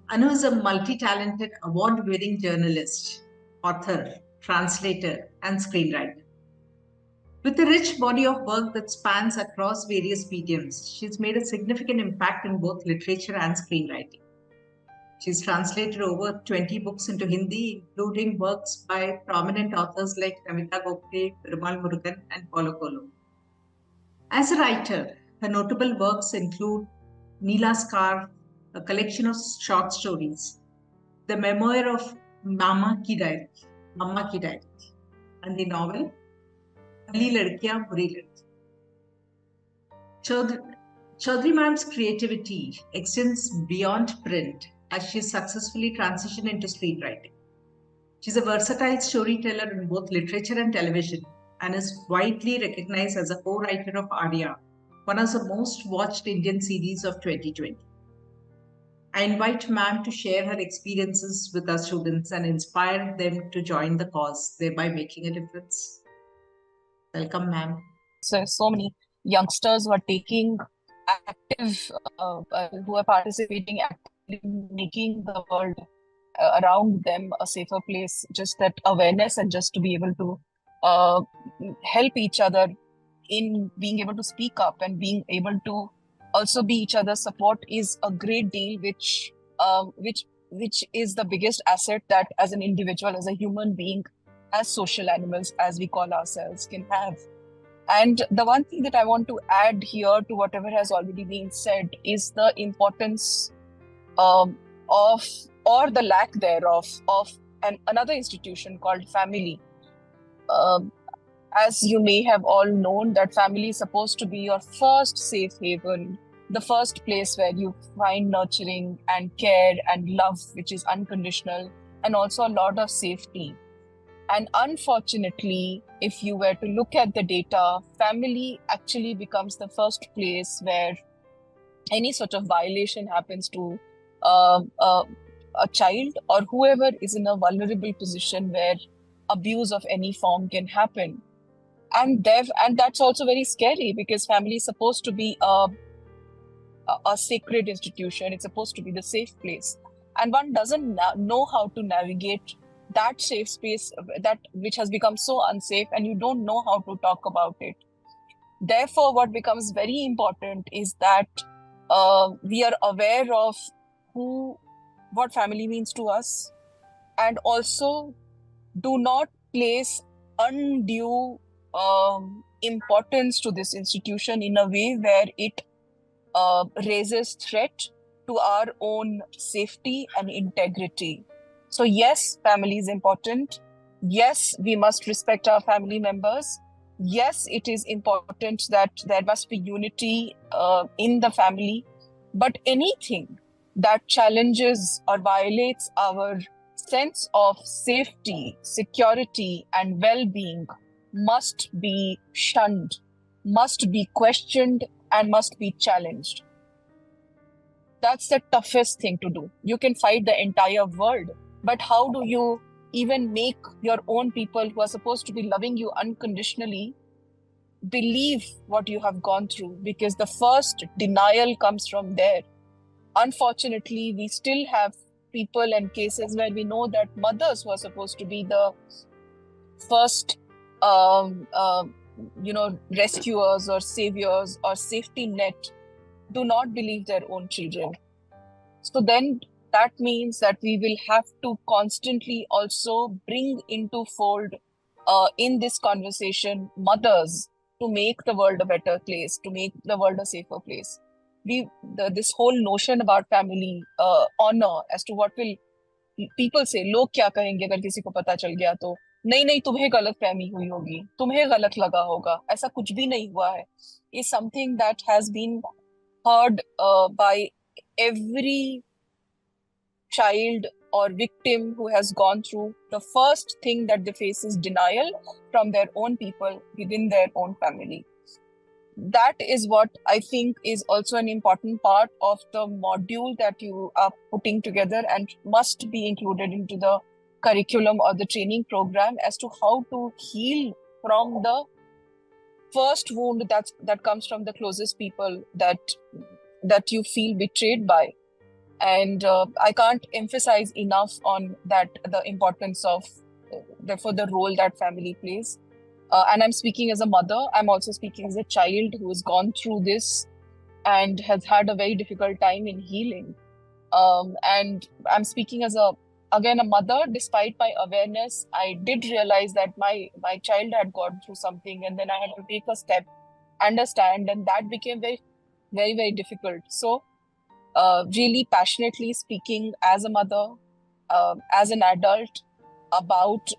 Anu is a multi-talented, award-winning journalist, author, translator, and screenwriter. With a rich body of work that spans across various mediums, she's made a significant impact in both literature and screenwriting. She's translated over 20 books into Hindi, including works by prominent authors like Kavita Gopte, Perumal Murugan, and Paulo Coelho. As a writer, her notable works include Neela Scarf, a collection of short stories, the memoir of Mama Ki Diary, and the novel Bali Ladkiyan Buri Ladki. Chaudhary ma'am's creativity extends beyond print as she successfully transitioned into screenwriting. She's a versatile storyteller in both literature and television and is widely recognized as a co-writer of Arya, one of the most watched Indian series of 2020. I invite ma'am to share her experiences with our students and inspire them to join the cause, thereby making a difference. Welcome, ma'am. So many youngsters who are taking active, who are participating actively in making the world around them a safer place. Just that awareness and just to be able to help each other in being able to speak up and being able to also be each other's support is a great deal, which is the biggest asset that as an individual, as a human being, as social animals, as we call ourselves, can have. And the one thing that I want to add here to whatever has already been said is the importance of, or the lack thereof, of another institution called family. As you may have all known, that family is supposed to be your first safe haven, the first place where you find nurturing and care and love, which is unconditional, and also a lot of safety. And unfortunately, if you were to look at the data, family actually becomes the first place where any sort of violation happens to a child or whoever is in a vulnerable position where abuse of any form can happen. And that's also very scary, because family is supposed to be a sacred institution. It's supposed to be the safe place, and one doesn't know how to navigate that safe space, that which has become so unsafe, and you don't know how to talk about it. Therefore, what becomes very important is that we are aware of what family means to us, and also do not place undue importance to this institution in a way where it raises threat to our own safety and integrity. So yes, family is important. Yes, we must respect our family members. Yes, it is important that there must be unity in the family. But anything that challenges or violates our sense of safety, security, and well-being must be shunned, must be questioned, and must be challenged. That's the toughest thing to do. You can fight the entire world, but how do you even make your own people who are supposed to be loving you unconditionally believe what you have gone through? Because the first denial comes from there. Unfortunately, we still have people and cases where we know that mothers who are supposed to be the first rescuers or saviors or safety net do not believe their own children. So then that means that we will have to constantly also bring into fold in this conversation mothers to make the world a better place, to make the world a safer place. This whole notion about family honor as to what will people say, लोग क्या कहेंगे अगर किसी को पता चल गया तो, नहीं तुम्हें गलत फहमी हुई होगी, तुम्हें गलत लगा होगा, ऐसा कुछ भी नहीं हुआ है, is something that has been heard by every child or victim who has gone through. The first thing that they face is denial from their own people within their own family. That is what I think is also an important part of the module that you are putting together and must be included into the curriculum or the training program as to how to heal from the first wound that comes from the closest people that you feel betrayed by. And I can't emphasize enough on that, the importance of therefore the role that family plays. And I'm speaking as a mother. I'm also speaking as a child who has gone through this and has had a very difficult time in healing. And I'm speaking as a mother. Despite my awareness, I did realize that my child had gone through something, and then I had to take a step, understand, and that became very, very, very difficult. So really passionately speaking as a mother, as an adult, about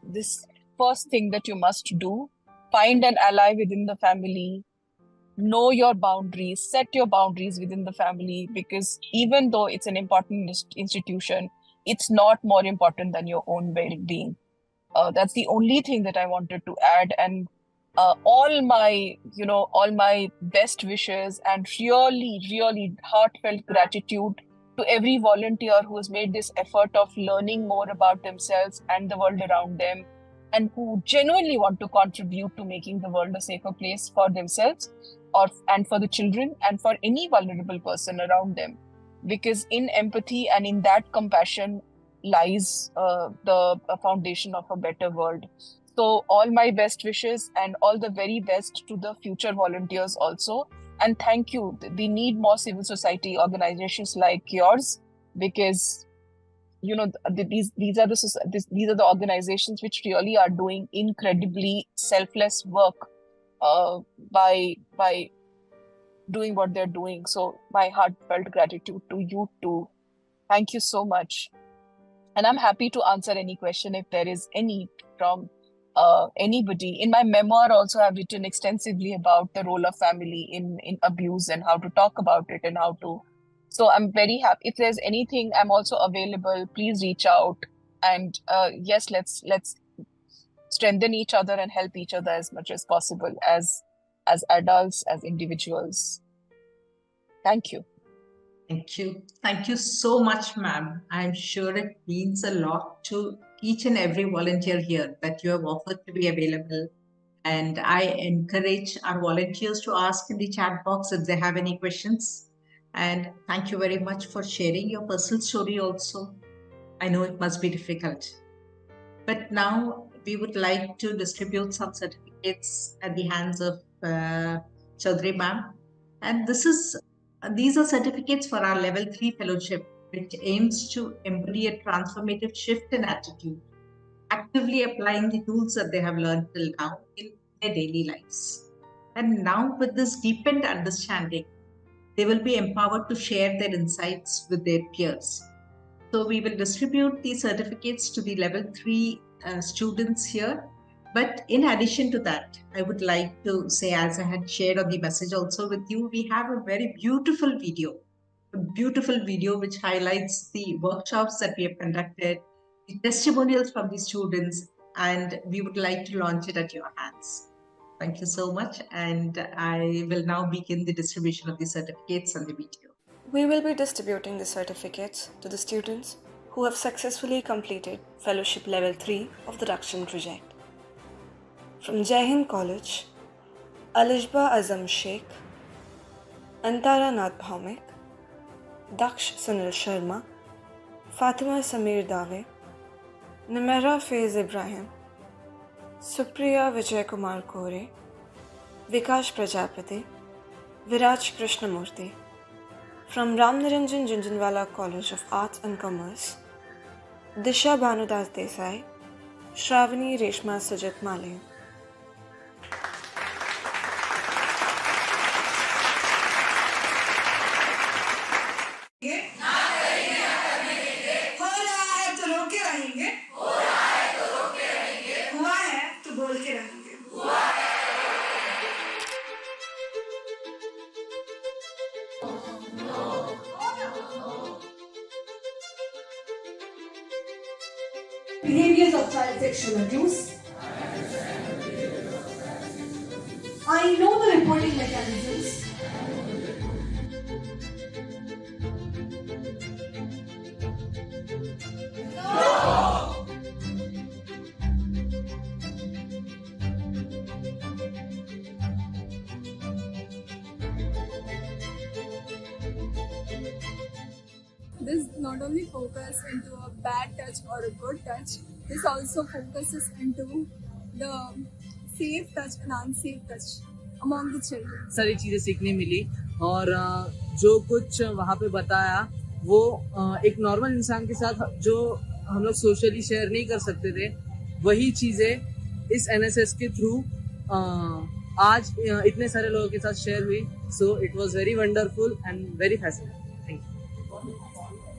this first thing that you must do: find an ally within the family, know your boundaries, set your boundaries within the family, because even though it's an important institution, it's not more important than your own well-being. That's the only thing that I wanted to add. And all my best wishes and really, really heartfelt gratitude to every volunteer who has made this effort of learning more about themselves and the world around them, and who genuinely want to contribute to making the world a safer place for themselves and for the children and for any vulnerable person around them. Because in empathy and in that compassion lies the foundation of a better world. So all my best wishes and all the very best to the future volunteers also. And thank you. We need more civil society organizations like yours, because these are the organizations which really are doing incredibly selfless work by doing what they're doing. So my heartfelt gratitude to you too. Thank you so much. And I'm happy to answer any question if there is any from anybody. In my memoir also, I've written extensively about the role of family in abuse and how to talk about it and how to. So I'm very happy. If there's anything, I'm also available. Please reach out. And yes, let's strengthen each other and help each other as much as possible as adults, as individuals. Thank you. Thank you. Thank you so much, ma'am. I'm sure it means a lot to each and every volunteer here that you have offered to be available. And I encourage our volunteers to ask in the chat box if they have any questions. And thank you very much for sharing your personal story also. I know it must be difficult. But now we would like to distribute some certificates at the hands of Chaudhary ma'am. And these are certificates for our level 3 fellowship, which aims to embody a transformative shift in attitude, actively applying the tools that they have learned till now in their daily lives. And now with this deepened understanding, they will be empowered to share their insights with their peers. So we will distribute these certificates to the level 3 students here. But in addition to that, I would like to say, as I had shared on the message also with you, we have a very beautiful video which highlights the workshops that we have conducted, the testimonials from the students, and we would like to launch it at your hands. Thank you so much. And I will now begin the distribution of the certificates and the video. We will be distributing the certificates to the students who have successfully completed Fellowship Level 3 of the Rakshin project. From Jai Hind College, Alishba Azam Sheikh, Antara Nath Bhaumik, Daksh Sunil Sharma, Fatima Samir Dave, Nimera Faiz Ibrahim, Supriya Vijay Kumar Kore, Vikash Prajapati, Viraj Krishnamurthy. From Ramniranjan Junjunwala College of Arts and Commerce, Disha Bhanudas Desai, Shravani Reshma Sujat Male. Behaviors of child sexual abuse. I know the reporting mechanisms. No! This not only focuses into a bad touch or a good touch, this also focuses into the safe touch and unsafe touch among the children. सारी चीज़ें सीखने मिली और जो कुछ वहाँ पे बताया वो एक नॉर्मल इंसान के साथ जो हम लोग सोशली शेयर नहीं कर सकते थे वही चीज़ें इस NSS के थ्रू आज इतने सारे लोगों के साथ शेयर हुई. So it was very wonderful and very fascinating.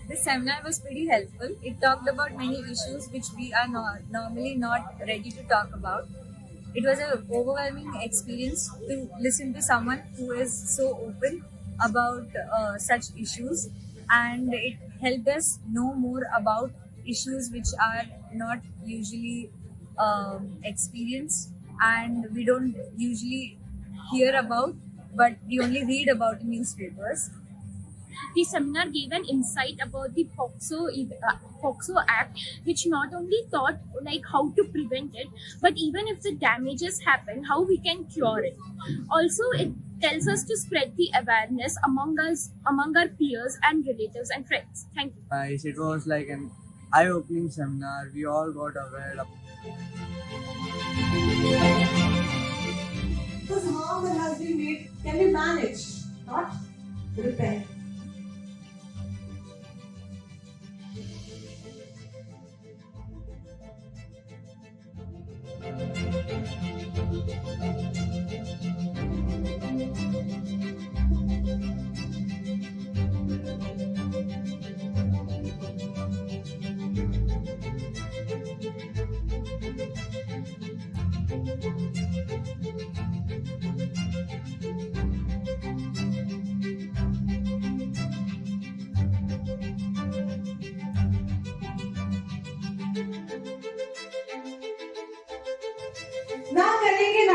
This seminar was pretty helpful. It talked about many issues which we are normally not ready to talk about. It was an overwhelming experience to listen to someone who is so open about such issues, and it helped us know more about issues which are not usually experienced and we don't usually hear about, but we only read about in newspapers. The seminar gave an insight about the POXO Act, which not only taught like how to prevent it, but even if the damages happen, how we can cure it. Also, it tells us to spread the awareness among our peers and relatives and friends. Thank you. Guys, it was like an eye-opening seminar. We all got aware of. Because harm that has been made can be managed, not repaired.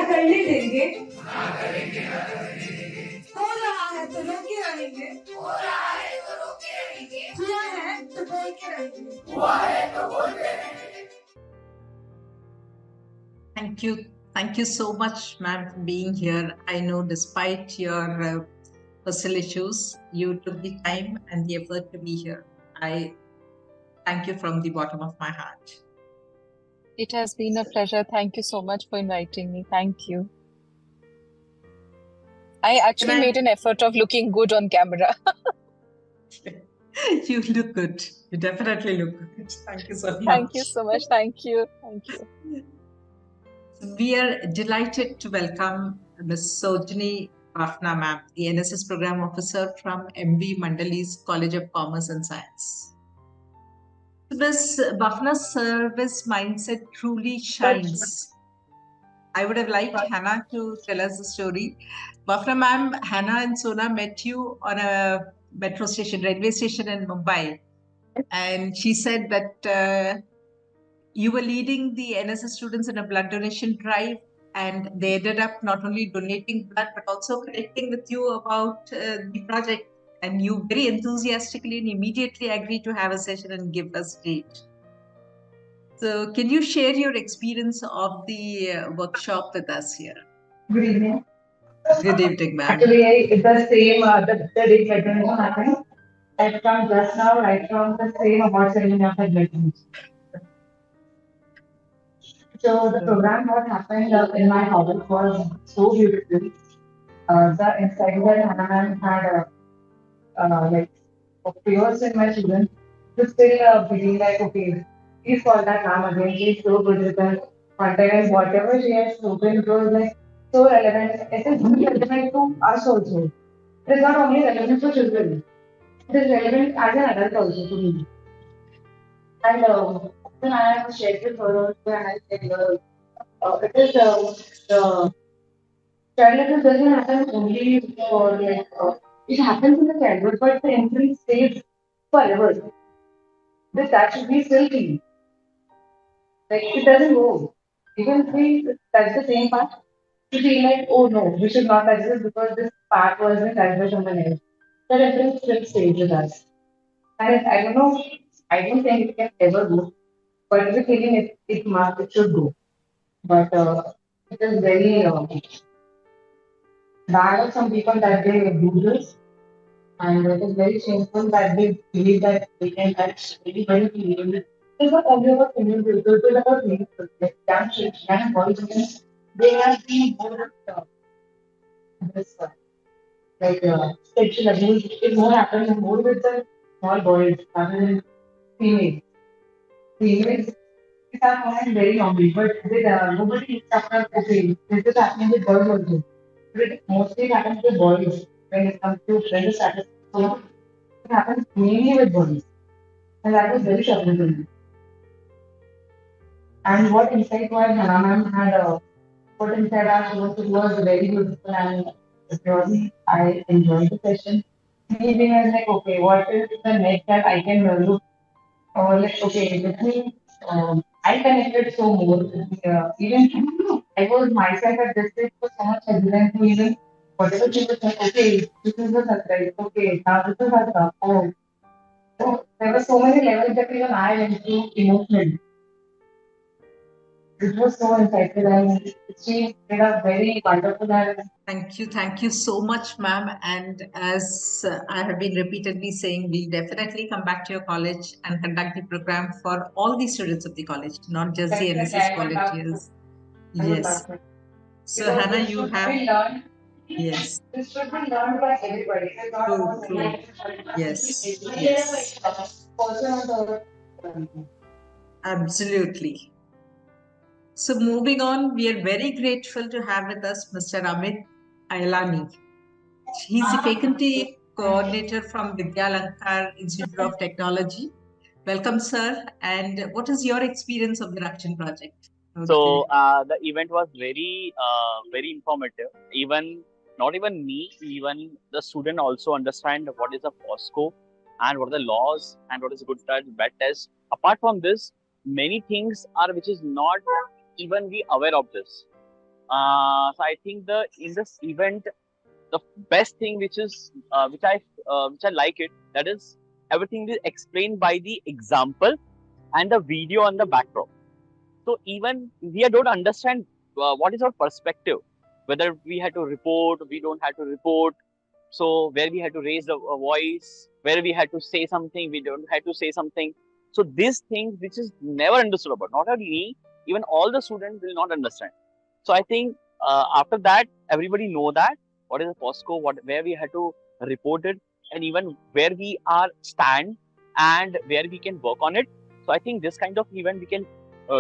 करने देंगे, हो रहा है तो रोके रहेंगे, किया है तो बोल के रहेंगे। Thank you so much, ma'am, for being here. I know despite your personal issues, you took the time and the effort to be here. I thank you from the bottom of my heart. It has been a pleasure. Thank you so much for inviting me. Thank you. I actually made an effort of looking good on camera. You look good. You definitely look good. Thank you so much. Thank you so much. Thank you. Thank you. We are delighted to welcome Ms. Sojini Bafna, ma'am, the NSS Program Officer from MV Mandali's College of Commerce and Science. Ms. Bafna's service mindset truly shines. I would have liked Hannah to tell us the story. Bafna ma'am, Hannah and Sona met you on a metro station, railway station in Mumbai. And she said that you were leading the NSS students in a blood donation drive, and they ended up not only donating blood, but also connecting with you about the project. And you very enthusiastically and immediately agreed to have a session and give us date. So can you share your experience of the workshop with us here? Good evening. Good evening, ma'am. Actually, it's the same, the day graduation happened. I come just now, right from the same award ceremony of the graduation. So the program what happened in my house was so beautiful. The inside that Hannah had like fears in my children to still believe like okay, please call that ma'am again. She's so good with her content and whatever she has spoken it was like so relevant. It is really relevant to us also. It is not only relevant for children. It is relevant as an adult also to me. And then I have shared with her also and I said, it is the childhood doesn't happen only for like it happens in the childhood, but the infant stays forever. This that should be still clean. Like it doesn't go. Even if we touch the same part, we feel like, oh no, we should not touch this because this part wasn't touched by someone else. The reference still stays with us. And I don't know, I don't think it can ever go. But the feeling it should go. But it is very bad of some people that they do this. And it is very shameful that they believe that they can touch anybody feeling it. It's not only about female people, it is about male people. Like young children and boys, they have been more of this like sexual abuse. It more happens more with the small boys rather than females. Females are found very normal, but with nobody is after okay, this is happening with girls also. But it mostly happens with boys when it comes to gender status. So it happens mainly with boys. And that was very shocking to me. And what insight was Hannah ma'am had put inside our show, it was very beautiful and really I enjoyed the session. Me being as like, okay, what is the next that I can look or like, okay, with me, I connected so more. Even I was myself at this stage was so much hesitant to even whatever people said, okay, this is the surprise, okay, now this is our stuff. Oh, so there were so many levels that even I went through emotionally. It was so insightful and she did a very wonderful and Thank you so much, ma'am. And as I have been repeatedly saying, we'll definitely come back to your college and conduct the program for all the students of the college, not just the NSS volunteers. Yes. So Hannah, you have yes. this should be learned by everybody. It's not True, about true. like Yes, yes. Absolutely. So moving on, we are very grateful to have with us Mr. Amit Ailani. He's the faculty coordinator from Vidyalankar Institute of Technology. Welcome, sir. And what is your experience of the Rakshin project? So the event was very informative. Even not even me, even the student also understand what is a POSCO and what are the laws and what is good touch, bad touch. Apart from this, many things are which is not even we aware of this. So I think in this event, the best thing which I like it, that is everything is explained by the example and the video on the backdrop. So even we don't understand what is our perspective, whether we had to report, we don't have to report. So where we had to raise the voice, where we had to say something, we don't have to say something. So these things which is never understood about, not only me, even all the students will not understand. So I think after that, everybody know that what is a POSCO, where we had to report it, and even where we are stand and where we can work on it. So I think this kind of event we can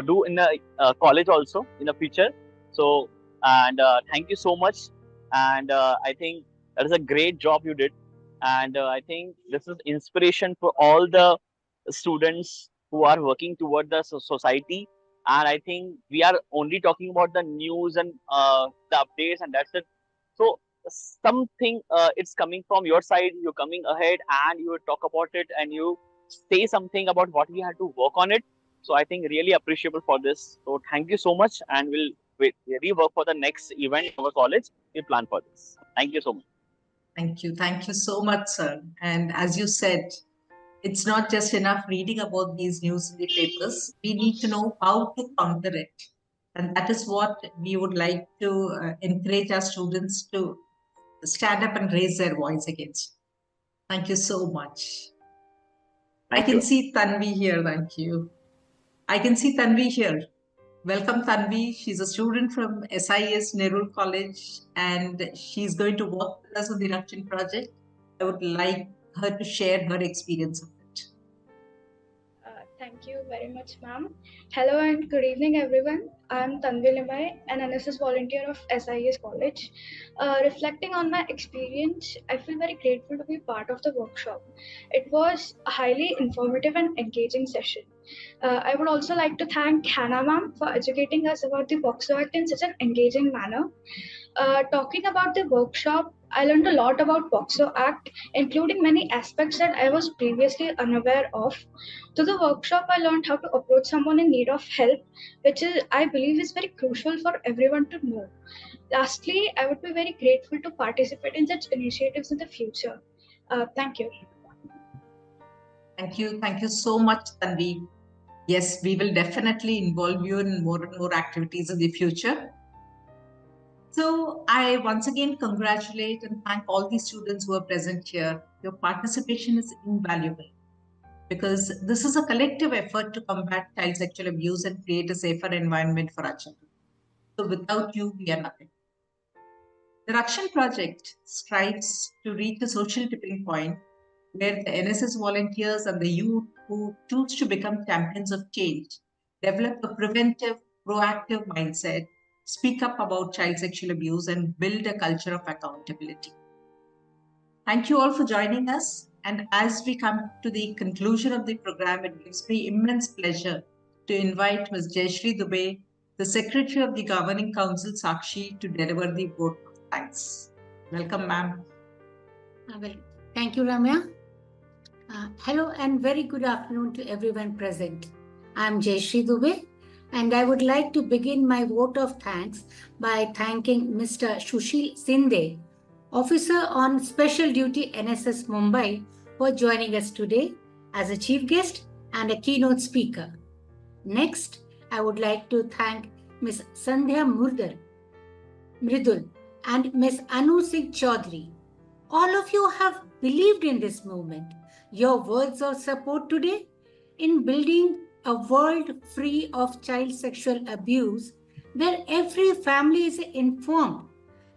do in the college also in the future. So and thank you so much. And I think that is a great job you did. And I think this is inspiration for all the students who are working toward the society. And I think we are only talking about the news and the updates, and that's it. So something it's coming from your side, you're coming ahead and you talk about it and you say something about what we have to work on it. So I think really appreciable for this. So thank you so much, and we'll really work for the next event in our college. We plan for this. Thank you so much. Thank you. Thank you so much, sir. And as you said, it's not just enough reading about these news in the papers. We need to know how to counter it. And that is what we would like to encourage our students to stand up and raise their voice against. Thank you so much. I can see Tanvi here. Thank you. I can see Tanvi here. Welcome, Tanvi. She's a student from SIS Nerul College, and she's going to work with us on the Rakshin project. I would like her to share her experience of it. Thank you very much, ma'am. Hello and good evening, everyone. I'm Tanvi Limai, an NSS volunteer of SIS College. Reflecting on my experience, I feel very grateful to be part of the workshop. It was a highly informative and engaging session. I would also like to thank Hannah ma'am for educating us about the POXO Act in such an engaging manner. Talking about the workshop, I learned a lot about POXO Act, including many aspects that I was previously unaware of. Through the workshop, I learned how to approach someone in need of help, which I believe is very crucial for everyone to know. Lastly, I would be very grateful to participate in such initiatives in the future. Thank you. Thank you. Thank you so much, Tanvi. Yes, we will definitely involve you in more and more activities in the future. So I once again congratulate and thank all the students who are present here. Your participation is invaluable because this is a collective effort to combat child sexual abuse and create a safer environment for our children. So without you, we are nothing. The Rakshin project strives to reach a social tipping point where the NSS volunteers and the youth who choose to become champions of change develop a preventive, proactive mindset, speak up about child sexual abuse, and build a culture of accountability. Thank you all for joining us. And as we come to the conclusion of the program, it gives me immense pleasure to invite Ms. Jayashree Dubey, the Secretary of the Governing Council, Sakshi, to deliver the vote of thanks. Welcome, ma'am. Thank you, Ramya. Hello and very good afternoon to everyone present. I'm Jayashree Dubey, and I would like to begin my vote of thanks by thanking Mr. Sushil Sinde, Officer on Special Duty NSS Mumbai, for joining us today as a chief guest and a keynote speaker. Next, I would like to thank Ms. Sandhya Mridul and Ms. Anu Singh Chaudhary. All of you have believed in this movement. Your words of support today in building a world free of child sexual abuse, where every family is informed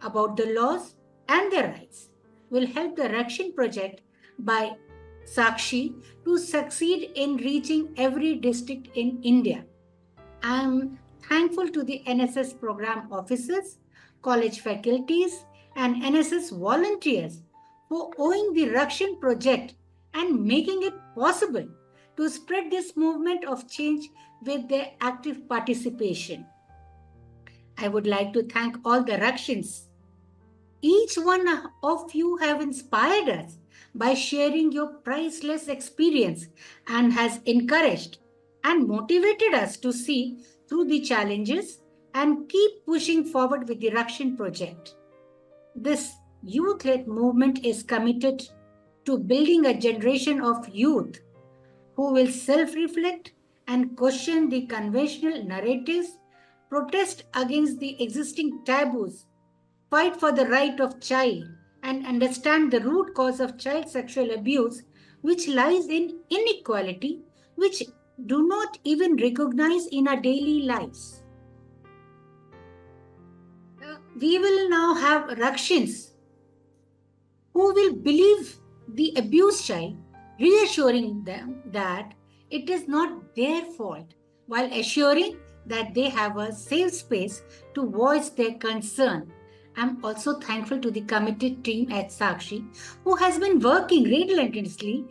about the laws and their rights, will help the Rakshin project by Sakshi to succeed in reaching every district in India. I am thankful to the NSS program officers, college faculties, and NSS volunteers for owning the Rakshin project and making it possible to spread this movement of change with their active participation. I would like to thank all the Rakshins. Each one of you have inspired us by sharing your priceless experience and has encouraged and motivated us to see through the challenges and keep pushing forward with the Rakshin project. This youth-led movement is committed to building a generation of youth who will self-reflect and question the conventional narratives, protest against the existing taboos, fight for the right of child, and understand the root cause of child sexual abuse, which lies in inequality, which do not even recognize in our daily lives. We will now have Rakshins who will believe the abused child, reassuring them that it is not their fault, while assuring that they have a safe space to voice their concern. I'm also thankful to the committed team at Sakshi, who has been working relentlessly,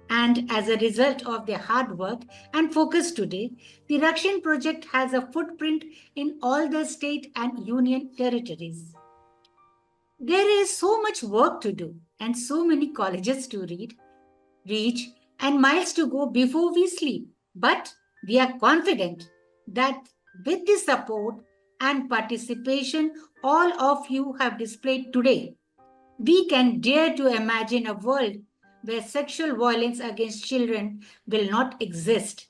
and as a result of their hard work and focus today, the Rakshin project has a footprint in all the state and union territories. There is so much work to do and so many colleges to reach, and miles to go before we sleep. But we are confident that with the support and participation all of you have displayed today, we can dare to imagine a world where sexual violence against children will not exist,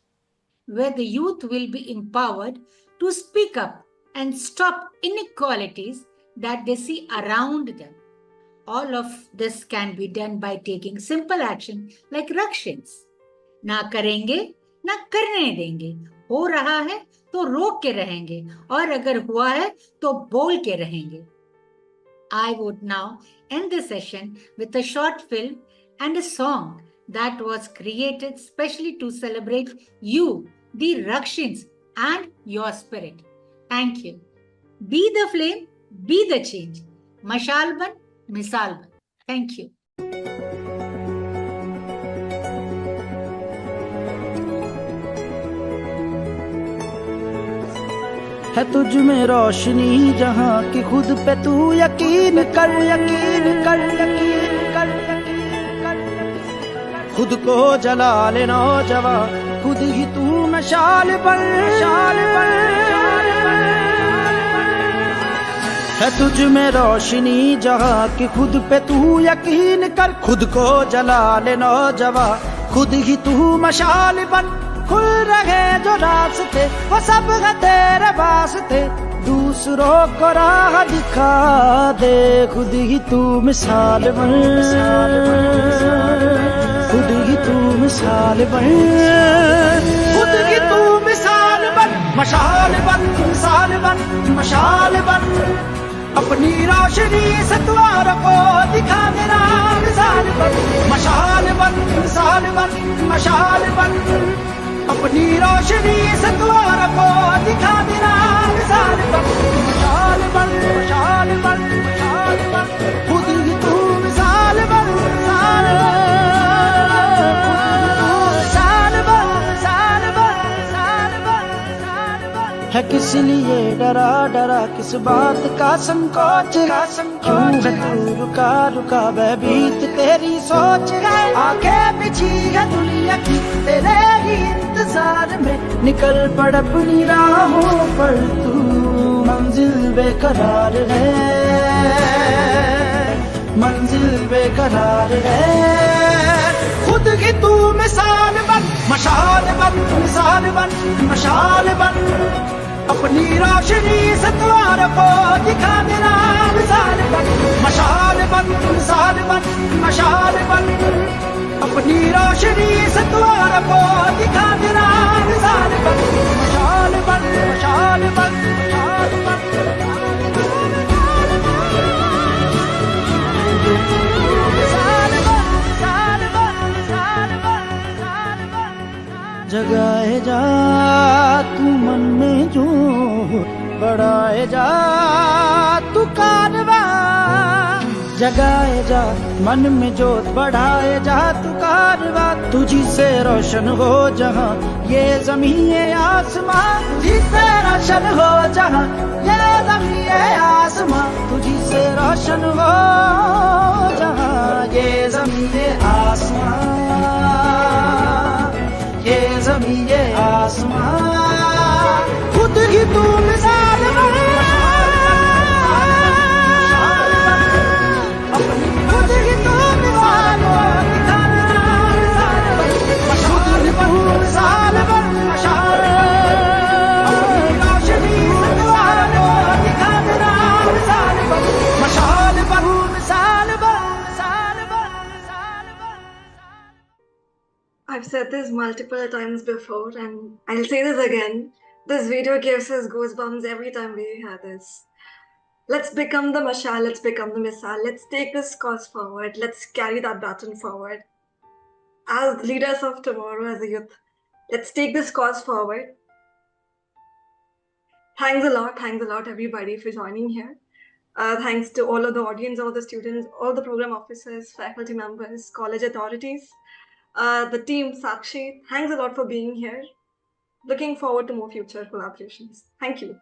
where the youth will be empowered to speak up and stop inequalities that they see around them. All of this can be done by taking simple action like Rakshins. ना करेंगे ना करने देंगे, हो रहा है तो रोक के रहेंगे, और अगर हुआ है तो बोल के रहेंगे. I would now end the session with a short film and a song that was created specially to celebrate you, the Rakshins, and your spirit. Thank you. Be the flame, be the change. Mashal ban, misal ban. Thank you. है तुझ में रोशनी जहाँ की खुद पे तू यकीन कर, यकीन कर, यकीन कर, यकीन कर. खुद को जला ले नौजवान, खुद ही तू मशाल बन, मशाल बन, मशाल बन. है तुझ में रोशनी जहाँ की खुद पे तू यकीन कर. खुद को जला ले नौजवान, खुद ही तू मशाल बन. खुल रहे जो रास्ते वो सब है तेरे वास्ते, दूसरों को राह दिखा दे. खुद ही तू मिसाल बन, खुद ही तू मिसाल बन, खुद ही तू मिसाल बन. मशाल बन, मिसाल बन, मशाल बन. अपनी रोशनी से द्वार को दिखा देना, मिसाल बन. मशाल बन, मिसाल बन, मशाल बन. अपनी रोशनी से द्वार को दिखा देना, मिसाल बन. मशाल बन, मशाल बन, मशाल बन. खुद ही तू मिसाल बन, मिसाल बन. मिसाल बन, मिसाल बन, मिसाल बन, मिसाल बन. है किस लिए डरा डरा, किस बात का संकोच, क्यों है तू रुका रुका भयभीत तेरी सोच है. आंखें बिछी है दुनिया की तेरे ही इंतजार में, निकल पड़ अपनी राहों पर तू, मंजिल बेकरार है, मंजिल बेकरार है. खुद ही तू मिसाल बन, मशाल बन, मिसाल बन, मशाल बन. अपनी रोशनी से द्वार को दिखा देना, मिसाल बन. मशाल बन, मिसाल बन, मशाल बन. अपनी रोशनी से द्वार को दिखा देना, मिसाल बन. मशाल बन, मशाल बन, मशाल बन. जगाए जा तू मन में जो, बढ़ाए जा तू कारवा. जगाए जा मन में जोत, बढ़ाए जा तू कारवा. तुझी से रोशन हो जहाँ ये ज़मीं ये आसमां, तुझी से रोशन हो जहाँ ये ज़मीं ये आसमां. तुझी से रोशन हो जहाँ ये ज़मीं ये आसमां, ये ज़मीं ये आसमां. खुद ही तू मिसाल बन, said this multiple times before, and I'll say this again. This video gives us goosebumps every time we hear this. Let's become the mashal, let's become the missile. Let's take this cause forward. Let's carry that baton forward. As leaders of tomorrow, as a youth, let's take this cause forward. Thanks a lot, everybody, for joining here. Thanks to all of the audience, all the students, all the program officers, faculty members, college authorities, the team, Sakshi. Thanks a lot for being here. Looking forward to more future collaborations. Thank you.